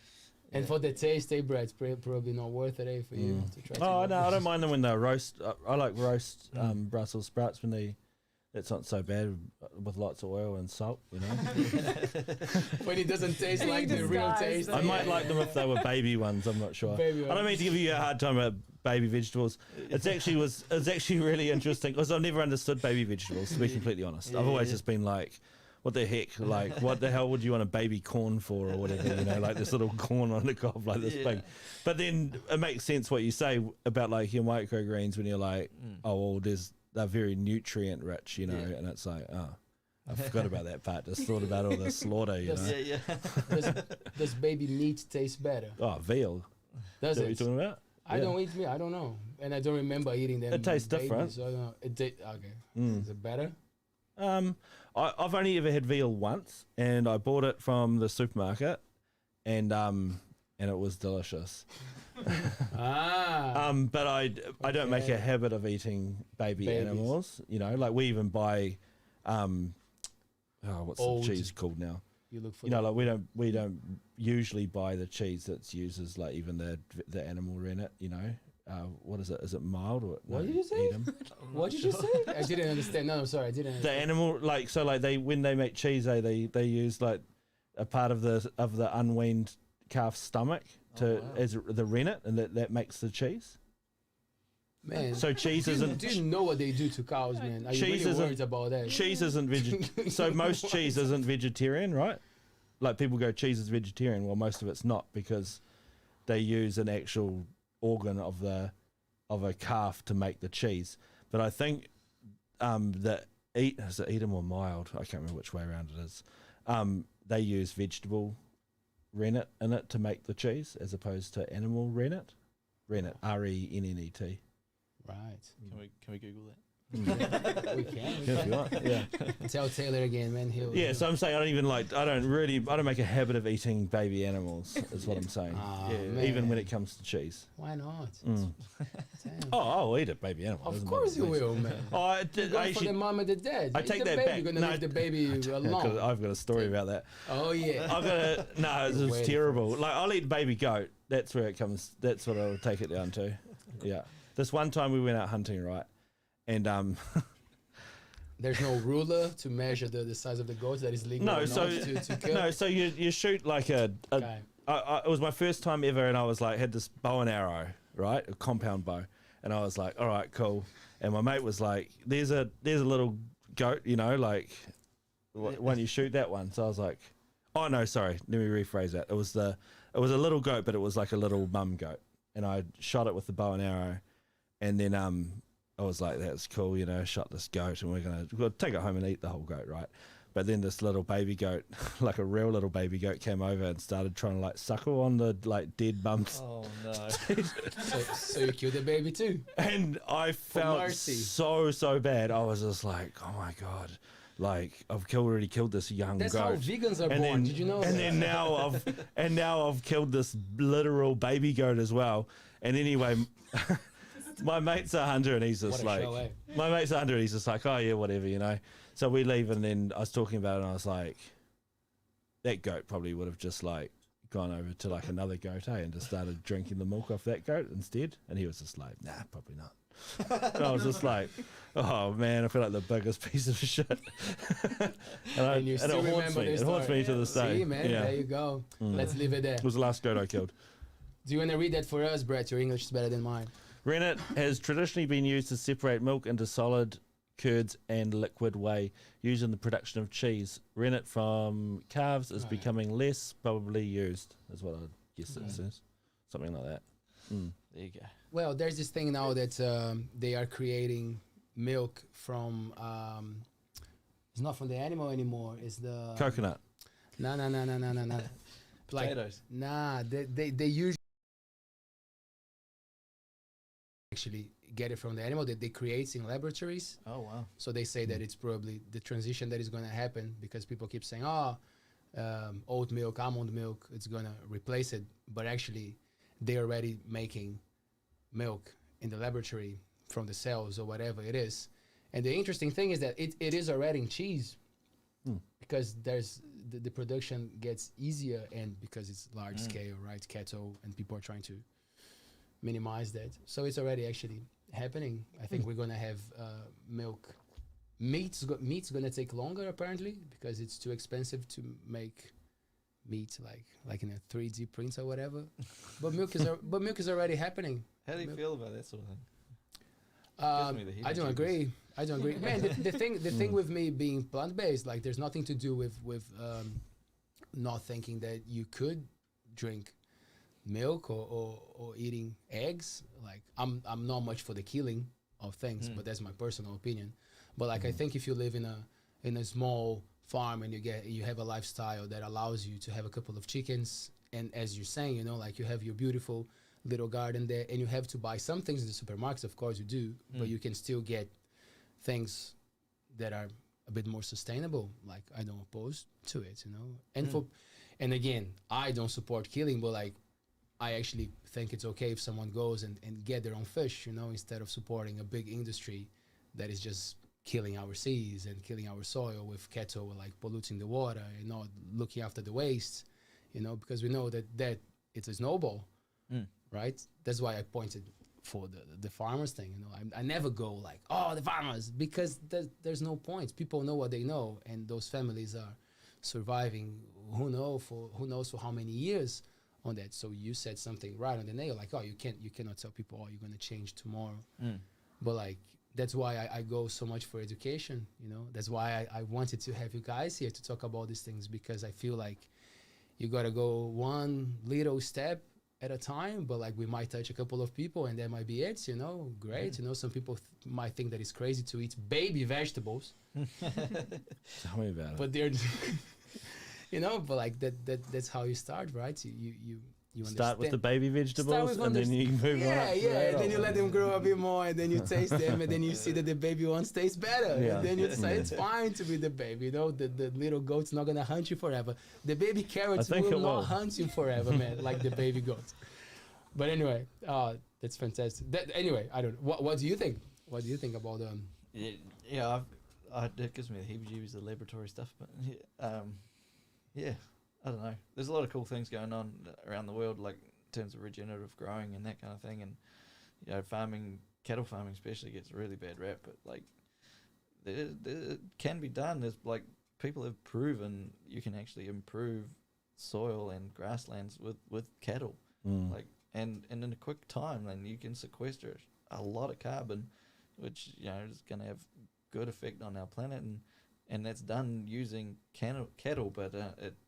And for the taste, bread's probably not worth it, for you to try. Oh to no, I don't mind them when they're roast. I like roast Brussels sprouts when they. It's not so bad with lots of oil and salt, you know. When it doesn't taste like the real disguise taste. I might like them if they were baby ones. I'm not sure. Baby I don't mean to give you a hard time about baby vegetables. It's actually really interesting because I've never understood baby vegetables. To be completely honest, I've always just been like, what the heck? Like, what the hell would you want a baby corn for, or whatever? You know, like this little corn on the cob, like this big. But then it makes sense what you say about like your microgreens when you're like, oh, well, they're very nutrient rich, you know, and it's like, oh, I forgot about that part. Just thought about all the slaughter, you know. Does baby meat taste better? Oh, veal. Does Is that what it? you're talking about? I don't eat meat. I don't know, and I don't remember eating them. It tastes babies, different. So I don't know. Okay. Is it better? I've only ever had veal once, and I bought it from the supermarket, and it was delicious. But I don't make a habit of eating babies. Animals. You know, like we even buy, what's Old. the cheese called now? You look for. You know, like we don't usually buy the cheese that's uses like even the animal rennet. You know, what is it? Is it mild or What no, did you say? Edam? What did you say? I didn't understand. No, I'm sorry. I didn't The understand. animal, like so, like when they make cheese, they use like a part of the unweaned calf's stomach as the rennet, and that makes the cheese. Man, So cheese do isn't you know what they do to cows, man? Are you Cheese really isn't- worried about that? cheese isn't so most cheese isn't vegetarian, right? Like people go cheese is vegetarian, well most of it's not because they use an actual organ of a calf to make the cheese. But I think is it Edam or mild? I can't remember which way around it is. They use vegetable rennet in it to make the cheese as opposed to animal rennet. Rennet, RENNET. Right. Can we Google that? We can. Yeah, if you want. Yeah. Tell Taylor again, man. Yeah, so I'm saying I don't make a habit of eating baby animals, is what I'm saying. Ah, Yeah, man. Even when it comes to cheese. Why not? Mm. Damn. Oh, I'll eat a baby animal. Of doesn't course matter. you will, man. Oh, I You're going for the mom and the dad. I Eat take the that baby. back. You're gonna No, leave the baby alone. I've got a story about that. Oh yeah. No, Waiting it's for terrible. Like I'll eat baby goat. That's where it comes. That's what I'll take it down to. Yeah. This one time we went out hunting, right? And There's no ruler to measure the size of the goat that is legal no, or not so to kill. no, so you shoot like a Okay. it was my first time ever, and I was like, had this bow and arrow, right, a compound bow, and I was like, all right, cool. And my mate was like, there's a little goat, you know, like, why don't you shoot that one? So I was like, oh no, sorry, let me rephrase that. It was a little goat, but it was like a little mum goat, and I shot it with the bow and arrow, and then I was like, that's cool, you know, shot this goat, and we'll take it home and eat the whole goat, right? But then this little baby goat, like a real little baby goat, came over and started trying to like suckle on the like dead bumps. Oh no. So you killed the baby too. And I felt mercy. so bad. I was just like, oh my God, like I've already killed this young That's goat. how vegans are And born. then, Did you know and that? then now I've killed this literal baby goat as well. And anyway, my mate's a hunter, and he's just What a like, show, eh? my mate's a hunter, and he's just like, oh yeah, whatever, you know. So we leave, and then I was talking about it, and I was like, that goat probably would have just like gone over to like another goat, and just started drinking the milk off that goat instead. And he was just like, nah, probably not. And I was just like, oh man, I feel like the biggest piece of shit. And you still it haunts remember me. this It haunts story. me to this day. See, man, Yeah. there you go. Mm. Let's leave it there. It was the last goat I killed. Do you want to read that for us, Brett? Your English is better than mine. Rennet has traditionally been used to separate milk into solid, curds, and liquid whey, used in the production of cheese. Rennet from calves is becoming less probably used, is what I guess it says. Something like that. Mm. There you go. Well, there's this thing now that they are creating milk from. It's not from the animal anymore. It's the Coconut. No. Like, Potatoes. nah, they usually actually get it from the animal that they create in laboratories. Oh wow. So they say that it's probably the transition that is going to happen because people keep saying, oat milk, almond milk, it's going to replace it. But actually, they're already making milk in the laboratory from the cells or whatever it is. And the interesting thing is that it is already in cheese because there's the production gets easier and because it's large scale, right? Cattle, and people are trying to minimize that. So it's already actually happening. I think we're going to have milk. Meat's going to take longer apparently because it's too expensive to make meat like in a 3D print or whatever. But milk is already happening. How do you feel about that sort of thing? I don't agree. Man, the thing with me being plant-based, like there's nothing to do with not thinking that you could drink milk or eating eggs. Like I'm not much for the killing of things, but that's my personal opinion. But like I think if you live in a small farm and you have a lifestyle that allows you to have a couple of chickens, and as you're saying, like you have your beautiful little garden there, and you have to buy some things in the supermarkets, of course you do, but you can still get things that are a bit more sustainable. Like I don't oppose to it, and again, I don't support killing, but like I actually think it's okay if someone goes and get their own fish, instead of supporting a big industry that is just killing our seas and killing our soil with cattle, like polluting the water and not looking after the waste, because we know that it's a snowball. Right? That's why I pointed for the farmers thing. I never go like, the farmers, because there's no point. People know what they know, and those families are surviving. Who knows for how many years on that. So you said something right on the nail. Like, you cannot tell people, you're gonna change tomorrow. But like that's why I go so much for education. That's why I wanted to have you guys here to talk about these things, because I feel like you gotta go one little step at a time, but like we might touch a couple of people and that might be it, great. Some people might think that it's crazy to eat baby vegetables. Tell me about it. But they're but like that's how you start, right? You start with the baby vegetables and then you move on. And then you let them grow a bit more, and then you taste them, and then you see that the baby ones taste better. And then you say it's fine to be the baby. The little goat's not gonna hunt you forever. The baby carrots will not hunt you forever, man, like the baby goats. But anyway, that's fantastic. Anyway, I don't know. What do you think? What do you think about it gives me the heebie-jeebies, the laboratory stuff, but I don't know. There's a lot of cool things going on around the world, like in terms of regenerative growing and that kind of thing. And cattle farming especially gets a really bad rap, but like it can be done. There's like people have proven you can actually improve soil and grasslands with cattle, like and in a quick time. Then you can sequester a lot of carbon, which is going to have good effect on our planet. And that's done using cattle, but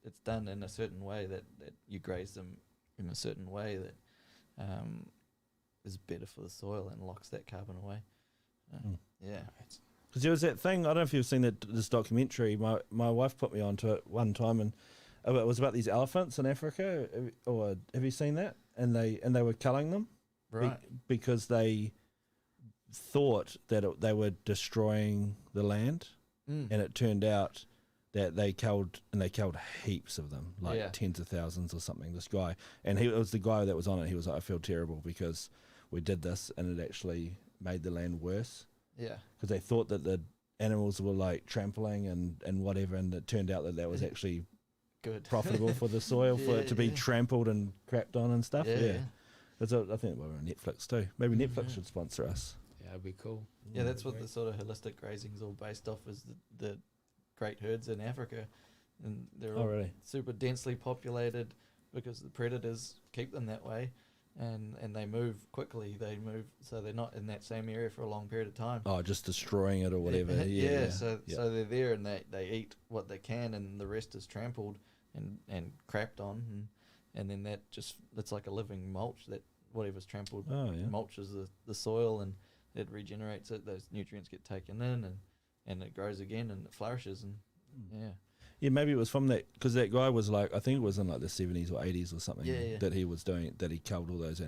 it's done in a certain way that you graze them in a certain way that is better for the soil and locks that carbon away. Yeah. Because there was that thing, I don't know if you've seen this documentary, my wife put me onto it one time, and it was about these elephants in Africa, or have you seen that? And they were killing them, right? Because they thought that they were destroying the land. And it turned out that they killed heaps of them, like tens of thousands or something. This guy, and it was the guy that was on it. He was like, I feel terrible because we did this, and it actually made the land worse. Yeah, because they thought that the animals were like trampling and whatever, and it turned out that was actually good, profitable for the soil for it to be trampled and crapped on and stuff. I think we're on Netflix too. Maybe Netflix should sponsor us. That'd be cool. Yeah, that's what the sort of holistic grazing is all based off, is the great herds in Africa, and they're all really super densely populated because the predators keep them that way, and they move quickly. They move so they're not in that same area for a long period of time. Oh, just destroying it or whatever. So they're there and they eat what they can, and the rest is trampled and crapped on, and then it's like a living mulch that whatever's trampled mulches the soil, and it regenerates it. Those nutrients get taken in, and it grows again and it flourishes. And Yeah, maybe it was from that, because that guy was like, I think it was in like the 70s or 80s or something that he was doing, that he killed all those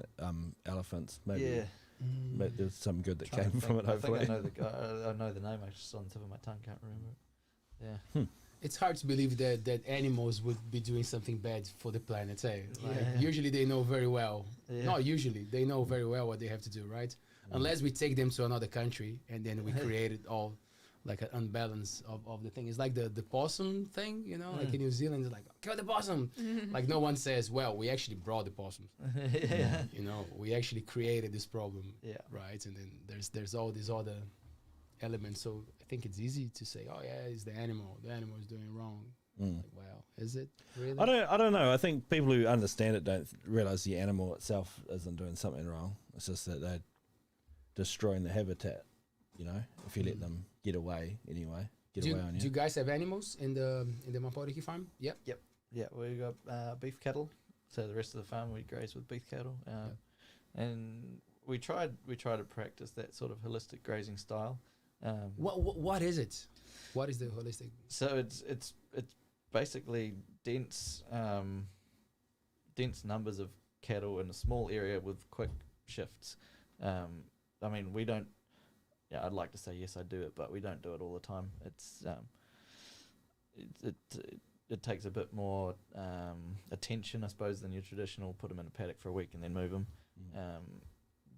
elephants. Maybe, Yeah. maybe there's some good that Trying to came from think. it, hopefully. I think I know the guy. I know the name. I just on the tip of my tongue, can't remember it. Yeah. It's hard to believe that animals would be doing something bad for the planet. Eh? Like, Yeah. usually they know very well. Yeah. Not usually, they know very well what they have to do, right? Unless we take them to another country and then we create it all like an unbalance of the thing. It's like the possum thing, you know, like in New Zealand, it's like, kill the possum. Like no one says, well, we actually brought the possums. Yeah. You know, we actually created this problem, Yeah. right? And then there's all these other elements. So I think it's easy to say, oh yeah, it's the animal. The animal is doing wrong. Like, wow, is it really? I don't know. I think people who understand it don't realize the animal itself isn't doing something wrong. It's just that they're destroying the habitat. You know, if you let them get away anyway, Do away on you guys have animals in the Mapauriki farm? Yep. Yeah, we got beef cattle. So the rest of the farm we graze with beef cattle, and we tried to practice that sort of holistic grazing style. What is it? What is the holistic? So it's basically dense numbers of cattle in a small area with quick shifts. I mean, we don't. Yeah, I'd like to say yes, I do it, but we don't do it all the time. It's it takes a bit more attention, I suppose, than your traditional put them in a paddock for a week and then move them.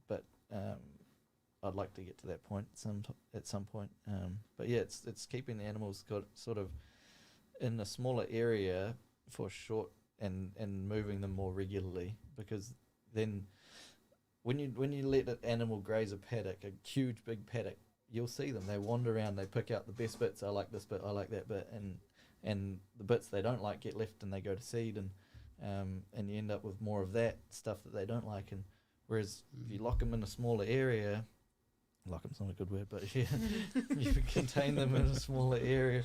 But I'd like to get to that point at some point. But yeah, it's keeping the animals sort of in a smaller area for short and moving them more regularly, because then when you let an animal graze a paddock, a huge big paddock, you'll see them. They wander around, they pick out the best bits. I like this bit, I like that bit, and the bits they don't like get left and they go to seed, and you end up with more of that stuff that they don't like. And whereas if you lock them in a smaller area, lock them's not a good word, but yeah, you contain them in a smaller area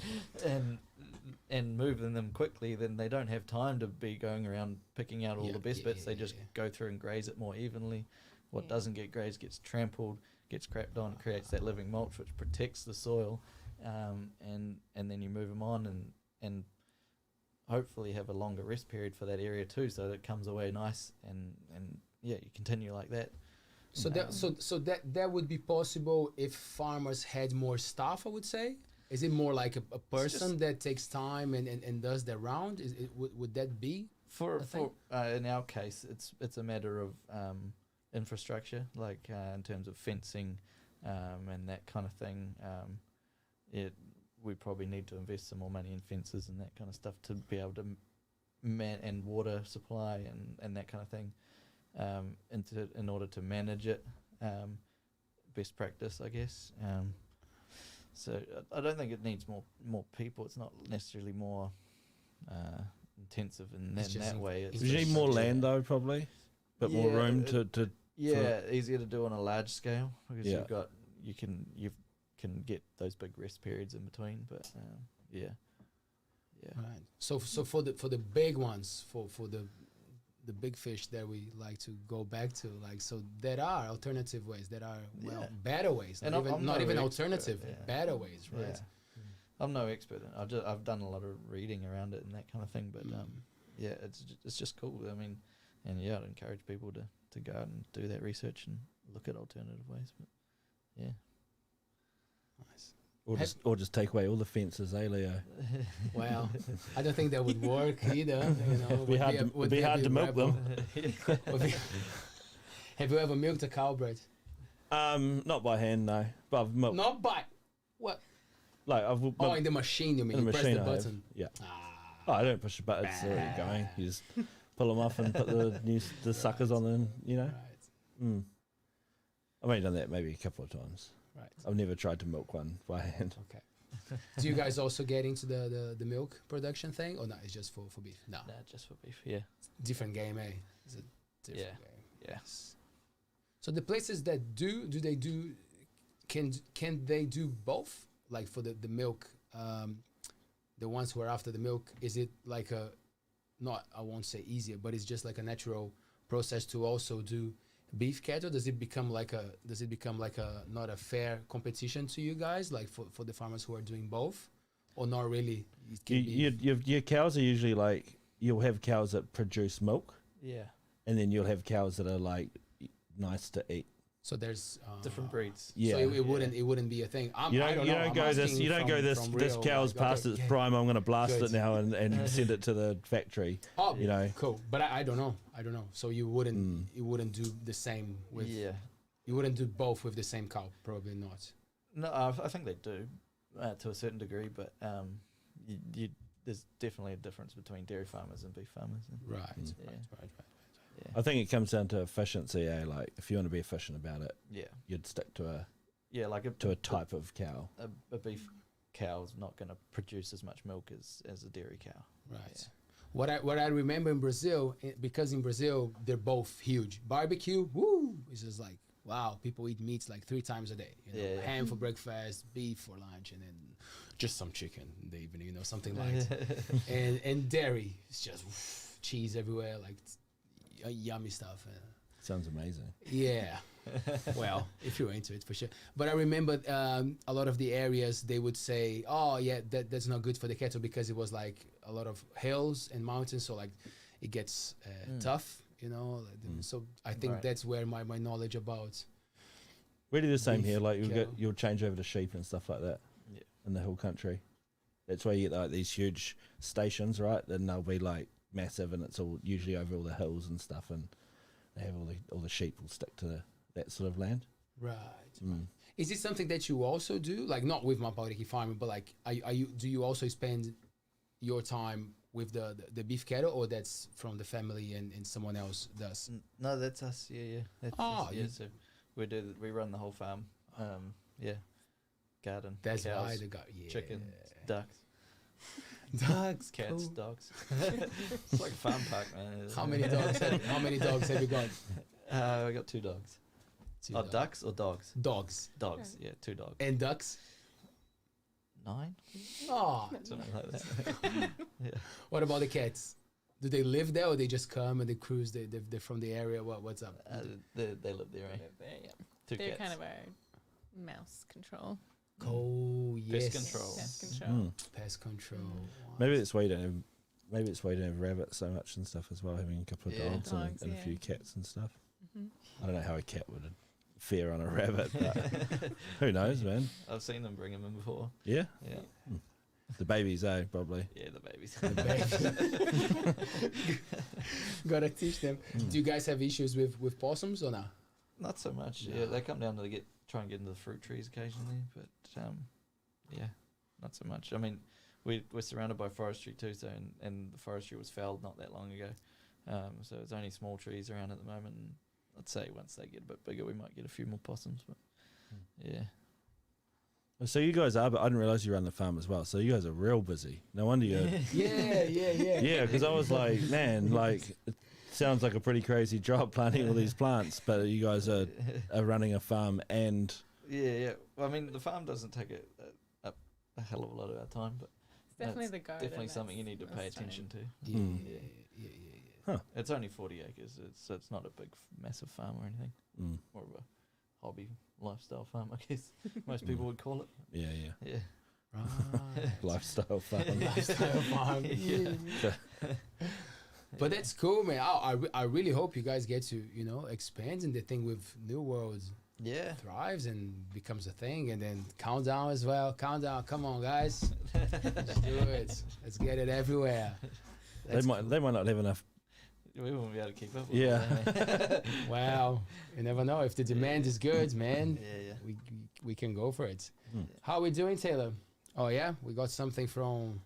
and move them quickly, then they don't have time to be going around picking out all the best bits. They just go through and graze it more evenly. What doesn't get grazed gets trampled, gets crapped on, creates that living mulch which protects the soil, and then you move them on and hopefully have a longer rest period for that area too, so that it comes away nice, and yeah, you continue like that. So that would be possible if farmers had more staff, I would say. Is it more like a person that takes time and does the round? Would that be for in our case, it's a matter of infrastructure, like in terms of fencing and that kind of thing. We probably need to invest some more money in fences and that kind of stuff to be able to and water supply and that kind of thing, in order to manage it. Best practice, I guess. So I don't think it needs more people. It's not necessarily more intensive in that way. It's You need more land though, probably, but more room to. Easier to do on a large scale, because you can get those big rest periods in between. But Right. So for the big ones, for the big fish that we like to go back to, like, so there are alternative ways, there are better ways, and not even expert, alternative, better ways, right? Yeah. I'm no expert. I've done a lot of reading around it and that kind of thing, but it's just cool. I mean, and I'd encourage people to go out and do that research and look at alternative ways. But yeah, nice. Or just take away all the fences, Leo? Well, I don't think that would work either. You know, It'd be hard to milk them. Have you ever milked a cow, Brett? Not by hand, no. But I've milked. Not by what? Like I've milked in the machine. You mean in you the press machine? the button? Yeah. Oh, I don't push the button. It's already going. You just pull them off and put the suckers on them. You know. Right. I've only done that maybe a couple of times. Right. I've never tried to milk one by hand. Okay. Do you guys also get into the milk production thing, or no? It's just for beef. No, just for beef. Yeah. Different game, eh? It's a different game. Yes. So the places that do they do? Can they do both? Like for the milk, the ones who are after the milk, is it like I won't say easier, but it's just like a natural process to also do beef cattle? Does it become like a not a fair competition to you guys, like for the farmers who are doing both, or not really? It can be- Your cows are usually like, you'll have cows that produce milk, Yeah, and then you'll have cows that are like nice to eat. so there's different breeds. Yeah. So it wouldn't be a thing. I You don't don't, know. you don't I'm go this. asking You don't go from- this. from This real, cow's like, past okay, its yeah. prime. I'm going to blast Good. it now and send it to the factory. Oh, You know. cool. But I don't know. I don't know. So you wouldn't do the same with. Yeah, You wouldn't do both with the same cow. Probably not. no, I think they do to a certain degree, but there's definitely a difference between dairy farmers and beef farmers. And Right. Yeah. Right. yeah, I think it comes down to efficiency. Like if you want to be efficient about it, yeah, you'd stick to like a type of cow. a beef cow's not going to produce as much milk as a dairy cow. Right. Yeah. What I remember in Brazil, because in Brazil they're both huge. Barbecue, woo! It's just like wow. People eat meats like 3 times a day. You know, Yeah. ham for breakfast, beef for lunch, and then just some chicken in the evening. You know, something light. and dairy, it's just cheese everywhere, like yummy stuff. Sounds amazing. Yeah. Well, if you're into it, for sure. But I remember a lot of the areas, they would say, oh, yeah, that's not good for the cattle because it was like a lot of hills and mountains. So, like, it gets tough, you know. So, I think Right. that's where my knowledge about. We do the same Beef here. Like cattle. you'll change over to sheep and stuff like that Yeah. in the hill country. That's why you get like these huge stations, right? Then they'll be like massive, and it's all usually over all the hills and stuff, and they have all the sheep will stick to that sort of land. Right. Mm. Is it something that you also do? Like, not with Mapauriki Farm, but like, do you also spend your time with the beef cattle, or that's from the family and someone else does? No, that's us. Yeah. That's Oh, us, yeah. you- So we run the whole farm. Yeah, garden. That's cows, why they got chickens, ducks, Ducks, cats, cool. dogs. It's like a farm park, man. How many dogs? How many dogs have you got? I got 2 dogs. Two Oh, dogs. ducks or dogs? Dogs Dogs. Yeah, 2 dogs. and ducks. 9, Oh, something like that. Yeah. what about the cats? Do they live there, or they just come and they cruise? They're from the area. What's up? They live there, right? Yeah. 2 They're cats. kind of our mouse control. Oh yes. control. Pest control. Mm. Pest control. Maybe it's why you don't have, maybe it's why you don't have rabbits so much and stuff as well, having a couple of Yeah. dogs, Dogs, and a yeah. few cats and stuff. Mhm. I don't know how a cat would fare on a rabbit, but who knows, man? I've seen them bring them in before. Yeah, Yeah. the babies, probably. Yeah, the babies. Gotta teach them. Mm. Do you guys have issues with possums or not? Not so much. No. Yeah, they come down to try and get into the fruit trees occasionally, but yeah, not so much. I mean, we're surrounded by forestry too, so and the forestry was felled not that long ago, so it's only small trees around at the moment. And I'd say once they get a bit bigger, we might get a few more possums. But yeah, So you guys are, but I didn't realize you run the farm as well. So you guys are real busy. No wonder you're. Yeah. Yeah, because I was like, man, like it sounds like a pretty crazy job planting all these plants, but you guys are running a farm and yeah. Well, I mean, the farm doesn't take a hell of a lot of our time, but It's definitely that's the garden. definitely something you need to pay that's trying. attention to. Yeah. Mm. It's only 40 acres. It's not a big, massive farm or anything. mm, More of a hobby lifestyle farm, I guess most people would call it. yeah, Yeah. Right. lifestyle farm. Lifestyle farm. Yeah. But that's cool, man. I really hope you guys get to, expand in the thing with New World Yeah. thrives and becomes a thing, and then Countdown as well. Countdown, come on, guys. Let's do it. Let's get it everywhere. They might not have enough. We won't be able to keep up with Yeah. it. Wow. You never know. If the demand is good, man, Yeah. we can go for it. Hmm. How are we doing, Taylor? Oh, yeah? We got something from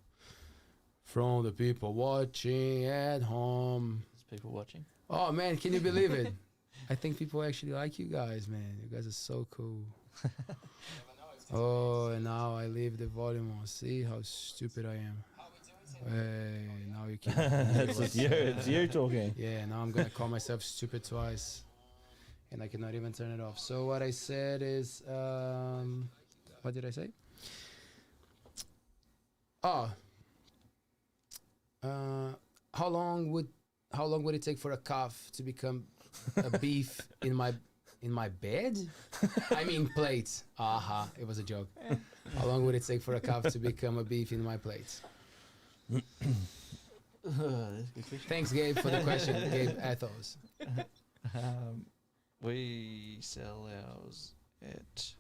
the people watching at home. There's people watching. Oh, man, can you believe it? I think people actually like you guys, man. You guys are so cool. Oh, and now I leave the volume on. See how stupid I am. Hey, now you can't. It's you talking. Yeah, now I'm gonna call myself stupid twice, and I cannot even turn it off. So what I said is, what did I say? How long would it take for a calf to become a beef in my in my bed? I mean plates. Aha, it was a joke. How long would it take for a calf to become a beef in my plates? That's a good question. Thanks, Gabe, for the question. Gabe Athos. We sell ours at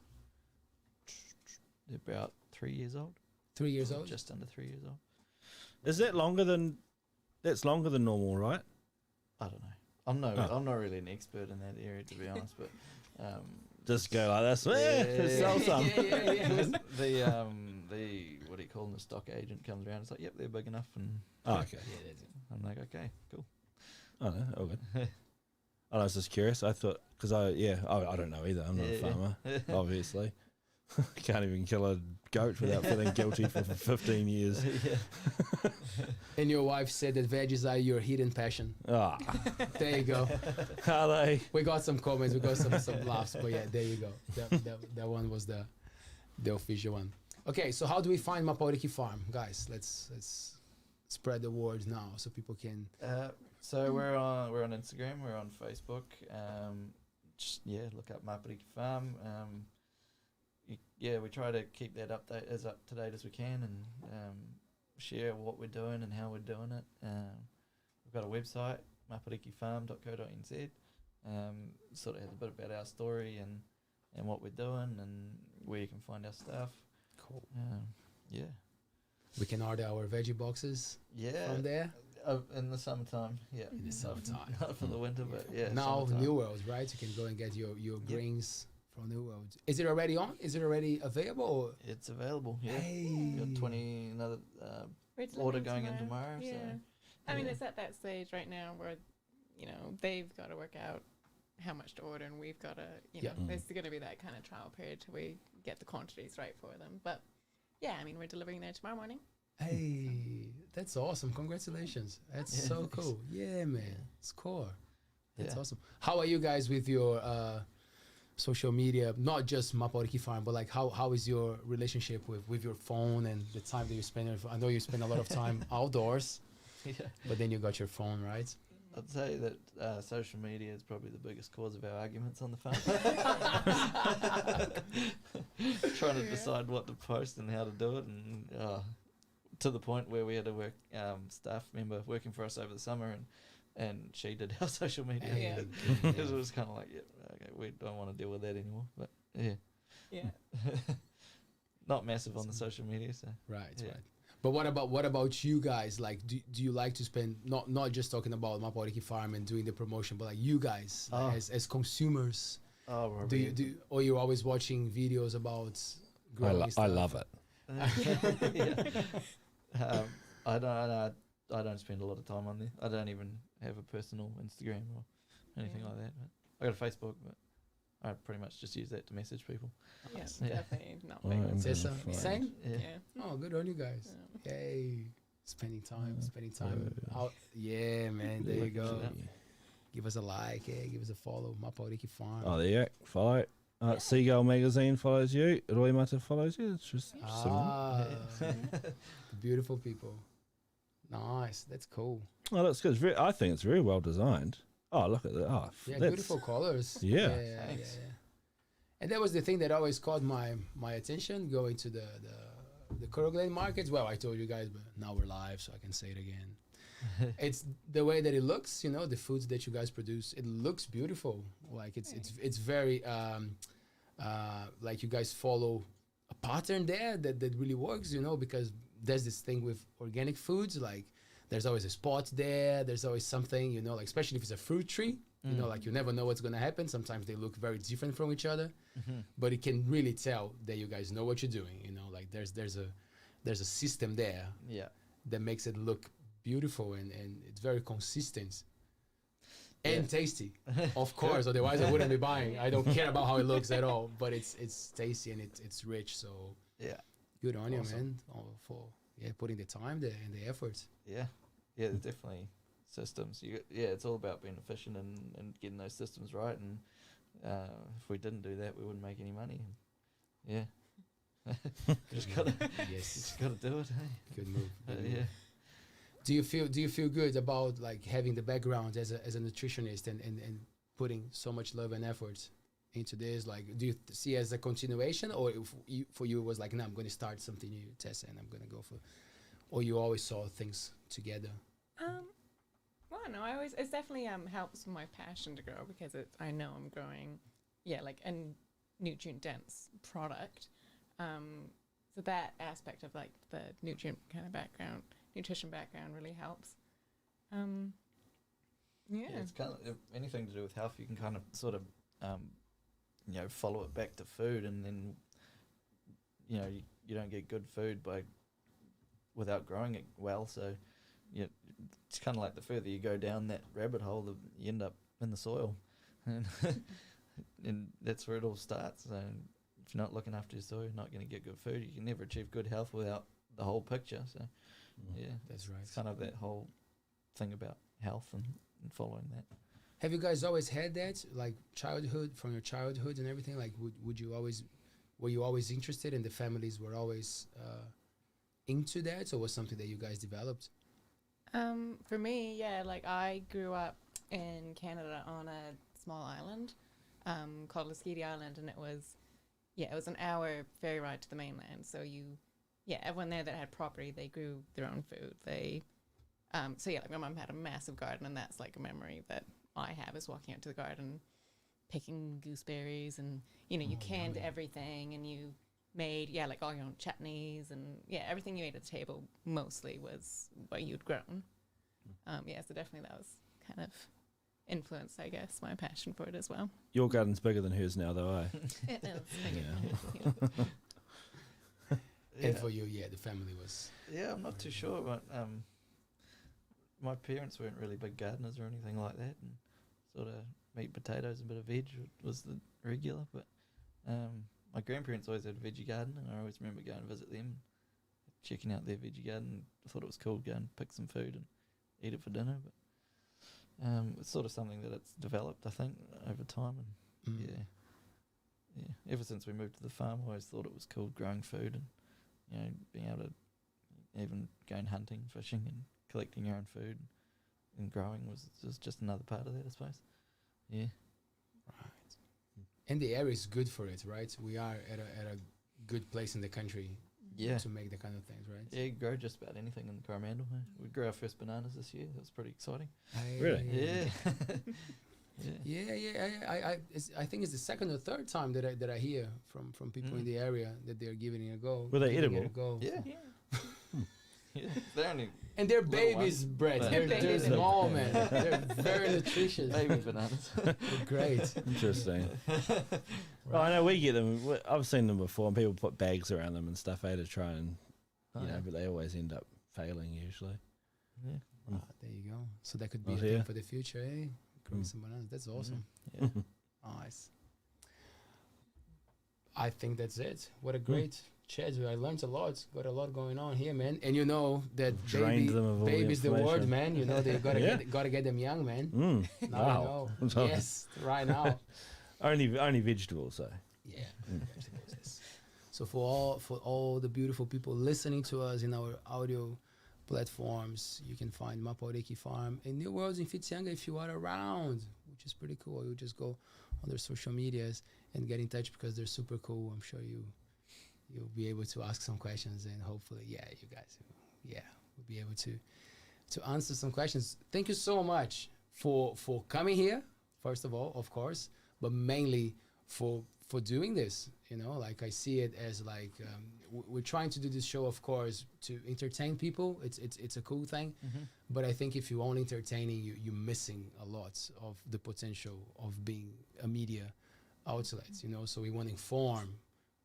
about 3 years old. 3 years old? Just under 3 years old. Is that longer than? That's longer than normal, right? I don't know. I'm not really an expert in that area, to be honest. But Just go like this. Yeah. Sell some. the what do you call them? The stock agent comes around. It's like, yep, they're big enough, and Oh, okay. I'm like, okay, cool. Oh no, all good. I was just curious. I thought because I don't know either. I'm not a farmer, obviously. Can't even kill a goat without feeling guilty for 15 years. And your wife said that veggies are your hidden passion. Ah, There you go. are they? We got some comments, we got some laughs, but yeah, there you go. That one was the official one. Okay, so how do we find Mapauriki Farm, guys? Let's spread the word now so people can. So we're on Instagram, we're on Facebook. Just look up Mapauriki Farm. We try to keep that as up to date as we can, and share what we're doing and how we're doing it. We've got a website, mapaurikifarm.co.nz. Sort of has a bit about our story and what we're doing and where you can find our stuff. Cool. We can order our veggie boxes from there In the summertime, in the summertime. Not for the winter, but Now summertime. New World, right? You can go and get your greens from New World. Is it already on? Is it already available? Or? It's available. Yeah, Hey. got 20 another We're order delivering going in tomorrow. Yeah. So I mean, yeah. it's at that stage right now where, they've got to work out how much to order, and we've got to, there's going to be that kind of trial period till we get the quantities right for them. But yeah, I mean, we're delivering there tomorrow morning. Hey, that's awesome! Congratulations. That's so cool. Yeah, man, it's cool. That's awesome. How are you guys with your social media? Not just Mapauriki Farm, but like how is your relationship with your phone and the time that you spend? I know you spend a lot of time outdoors, but then you got your phone, right? I'd say that social media is probably the biggest cause of our arguments on the farm. Trying to decide what to post and how to do it, and to the point where we had to work staff member working for us over the summer, and she did our social media. Yeah. Because it was kind of like, okay, we don't want to deal with that anymore. But Yeah. not massive on the social media. So Right, Yeah. right. But what about you guys? Like, do you like to spend not just talking about Mapauriki Farm and doing the promotion, but like you guys like, as consumers? Or you're always watching videos about growing I stuff? love it. I don't spend a lot of time on there. I don't even have a personal Instagram or anything like that. But I got a Facebook, but I pretty much just use that to message people. Yeah, Yeah. definitely not Well, big on Tessa, social media. same? Yeah. Oh, good on you guys. Yeah. Yay. Spending time out. Yeah, man. There you go. Give us a like, give us a follow. Mapauriki Farm. Oh, there you go. Follow. Seagull Magazine follows you. Roy Mata follows you. It's just similar. Beautiful people. Nice. That's cool. Oh, that's good. I think it's very well designed. Oh, look at that. Oh, Yeah, that's beautiful colors. Yeah. Thanks. And that was the thing that always caught my attention going to the CROSLAND markets. Well, I told you guys, but now we're live, so I can say it again. It's the way that it looks, the foods that you guys produce. It looks beautiful. Like it's very like you guys follow a pattern there that really works, because there's this thing with organic foods, like there's always a spot there, there's always something, like especially if it's a fruit tree, like you never know what's gonna happen. Sometimes they look very different from each other, but it can really tell that you guys know what you're doing, like there's a system there that makes it look beautiful and it's very consistent and tasty, of course. Otherwise I wouldn't be buying. I don't care about how it looks at all, but it's tasty and it's rich. So good on you, man, for putting the time there and the effort. There's definitely systems. It's all about being efficient and getting those systems right. And if we didn't do that, we wouldn't make any money. Just gotta do it. Hey? Good move. Good move. Do you feel good about like having the background as a nutritionist and putting so much love and effort into this? Like, do you see it as a continuation, or if for you it was like, no, I'm going to start something new, Tessa, and I'm going to go for, or you always saw things together? Well, no, it's definitely helps my passion to grow, because I know I'm growing, like a nutrient dense product. So that aspect of like the nutrient kind of nutrition background really helps. Yeah, it's kind of anything to do with health. You can kind of sort of, follow it back to food, and then, you don't get good food without growing it well. So, it's kind of like the further you go down that rabbit hole, you end up in the soil, and and that's where it all starts. So if you're not looking after your soil, you're not going to get good food. You can never achieve good health without the whole picture. So, That's right. it's kind of that whole thing about health and following that. Have you guys always had that, like from your childhood and everything? Like, were you always interested, and the families were always into that, or was something that you guys developed? For me, like I grew up in Canada on a small island called Lasqueti Island, and it was an hour ferry ride to the mainland. So everyone there that had property, they grew their own food. Like my mum had a massive garden, and that's like a memory that I have, is walking out to the garden, picking gooseberries, and you canned everything, and you made like all your own chutneys, and everything you ate at the table mostly was what you'd grown. So definitely that was kind of influenced, I guess, my passion for it as well. Your garden's bigger than hers now, though, eh? It is. And for you, the family was. Yeah, I'm not too sure, but my parents weren't really big gardeners or anything like that, and sort of meat, potatoes, a bit of veg was the regular. But my grandparents always had a veggie garden, and I always remember going to visit them, checking out their veggie garden. I thought it was cool, go and pick some food and eat it for dinner. But it's sort of something that it's developed, I think, over time. And ever since we moved to the farm, I always thought it was cool growing food, and being able to even going hunting, fishing, and collecting your own food and growing was just another part of that, I suppose. Yeah. Right. And the area is good for it, right? We are at a good place in the country to make the kind of things, right? Yeah, you grow just about anything in the Coromandel. We grew our first bananas this year. That was pretty exciting. Really? Yeah. I think it's the second or third time that I hear from people in the area that they're giving it a go. Were they giving edible? it a go. Yeah. Yeah. They're only And they're little babies, ones, Brett. but- They're small, man. They're very nutritious. baby bananas. They're great. Interesting. Well, I know we get them. I've seen them before, and people put bags around them and stuff, to try and, but they always end up failing usually. Yeah. There you go. So that could be Oh, a thing yeah. for the future, eh? Growing some bananas. That's awesome. Yeah. Nice. I think that's it. What a great chat. I learned a lot. Got a lot going on here, man. And you know that Drained them of all the baby's the word, information. man. You know they gotta Yeah. gotta get them young, man. Now Wow. you know. Yes, right now. Only vegetables, though. Yeah. Vegetables, yes. So for all the beautiful people listening to us in our audio platforms, you can find Mapauriki Farm in New Worlds in Whitianga if you are around, which is pretty cool. You just go on their social medias and get in touch because they're super cool. I'm sure you'll be able to ask some questions, and hopefully, you guys, will be able to answer some questions. Thank you so much for coming here, first of all, of course, but mainly for doing this. You know, like I see it as like we're trying to do this show, of course, to entertain people. It's a cool thing, but I think if you're only entertaining, you're missing a lot of the potential of being a media outlet. You know, so we want to inform.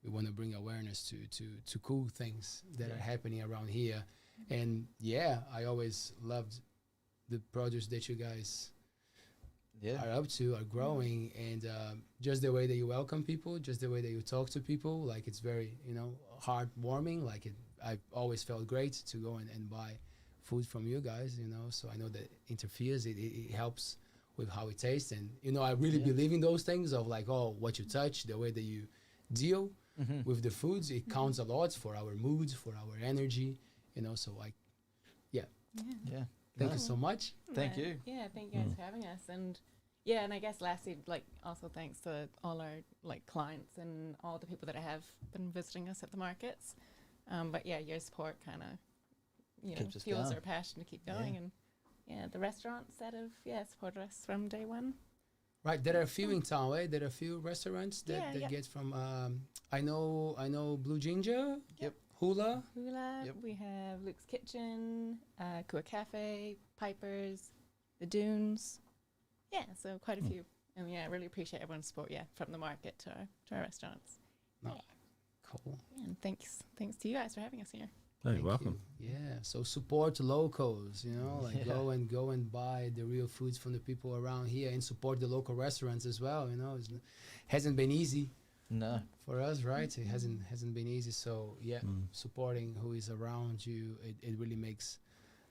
We want to bring awareness to cool things that are happening around here. And I always loved the produce that you guys are up to, are growing, and just the way that you welcome people, just the way that you talk to people, like it's very, heartwarming. Like I always felt great to go and buy food from you guys, so I know that interferes, it helps with how it tastes. And, I really believe in those things of like, what you touch, the way that you deal with the foods, it counts a lot for our moods, for our energy, so like, thank you so much. Thank you. Yeah, thank you guys for having us. And Yeah, and I guess lastly, like also thanks to all our like clients and all the people that have been visiting us at the markets. But yeah, your support kind of, Keeps us fuels going. our passion to keep going. Yeah. And yeah, the restaurants that have supported us from day one. Right, there are a few in town, right? There are a few restaurants that, Yeah, that yeah. get from. I know Blue Ginger. Yep. Hula. Hula, Yep. we have Luke's Kitchen, Kua Cafe, Piper's, the Dunes. Yeah, so quite a few. And yeah, I really appreciate everyone's support. Yeah, from the market to our restaurants. No. Yeah. Cool. And thanks to you guys for having us here. Oh, Thank you're welcome. you. Yeah. So support locals, like Yeah. go and buy the real foods from the people around here and support the local restaurants as well. It hasn't been easy No. for us, right? It hasn't been easy. So yeah, supporting who is around you, it really makes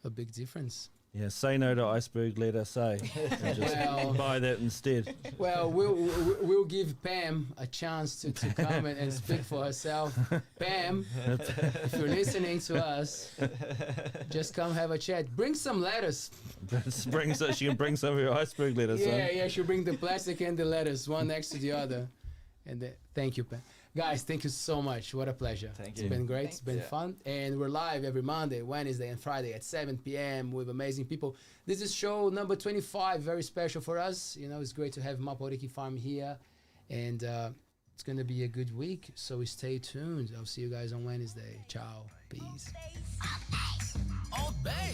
a big difference. Yeah, say no to Iceberg, let us say. And just Well- buy that instead. Well, we'll give Pam a chance to come and speak for herself. Pam, if you're listening to us, just come have a chat. Bring some lettuce. She can bring some of your iceberg lettuce. Yeah, she'll bring the plastic and the lettuce, one next to the other. And thank you, Pam. Guys, thank you so much. What a pleasure. Thank It's you. been great. It's Thanks. been Yeah. fun. And we're live every Monday, Wednesday, and Friday at 7 p.m. with amazing people. This is show number 25, very special for us. It's great to have Mapauriki Farm here. And it's going to be a good week. So stay tuned. I'll see you guys on Wednesday. Ciao. Peace. ALTBAYS. ALTBAYS.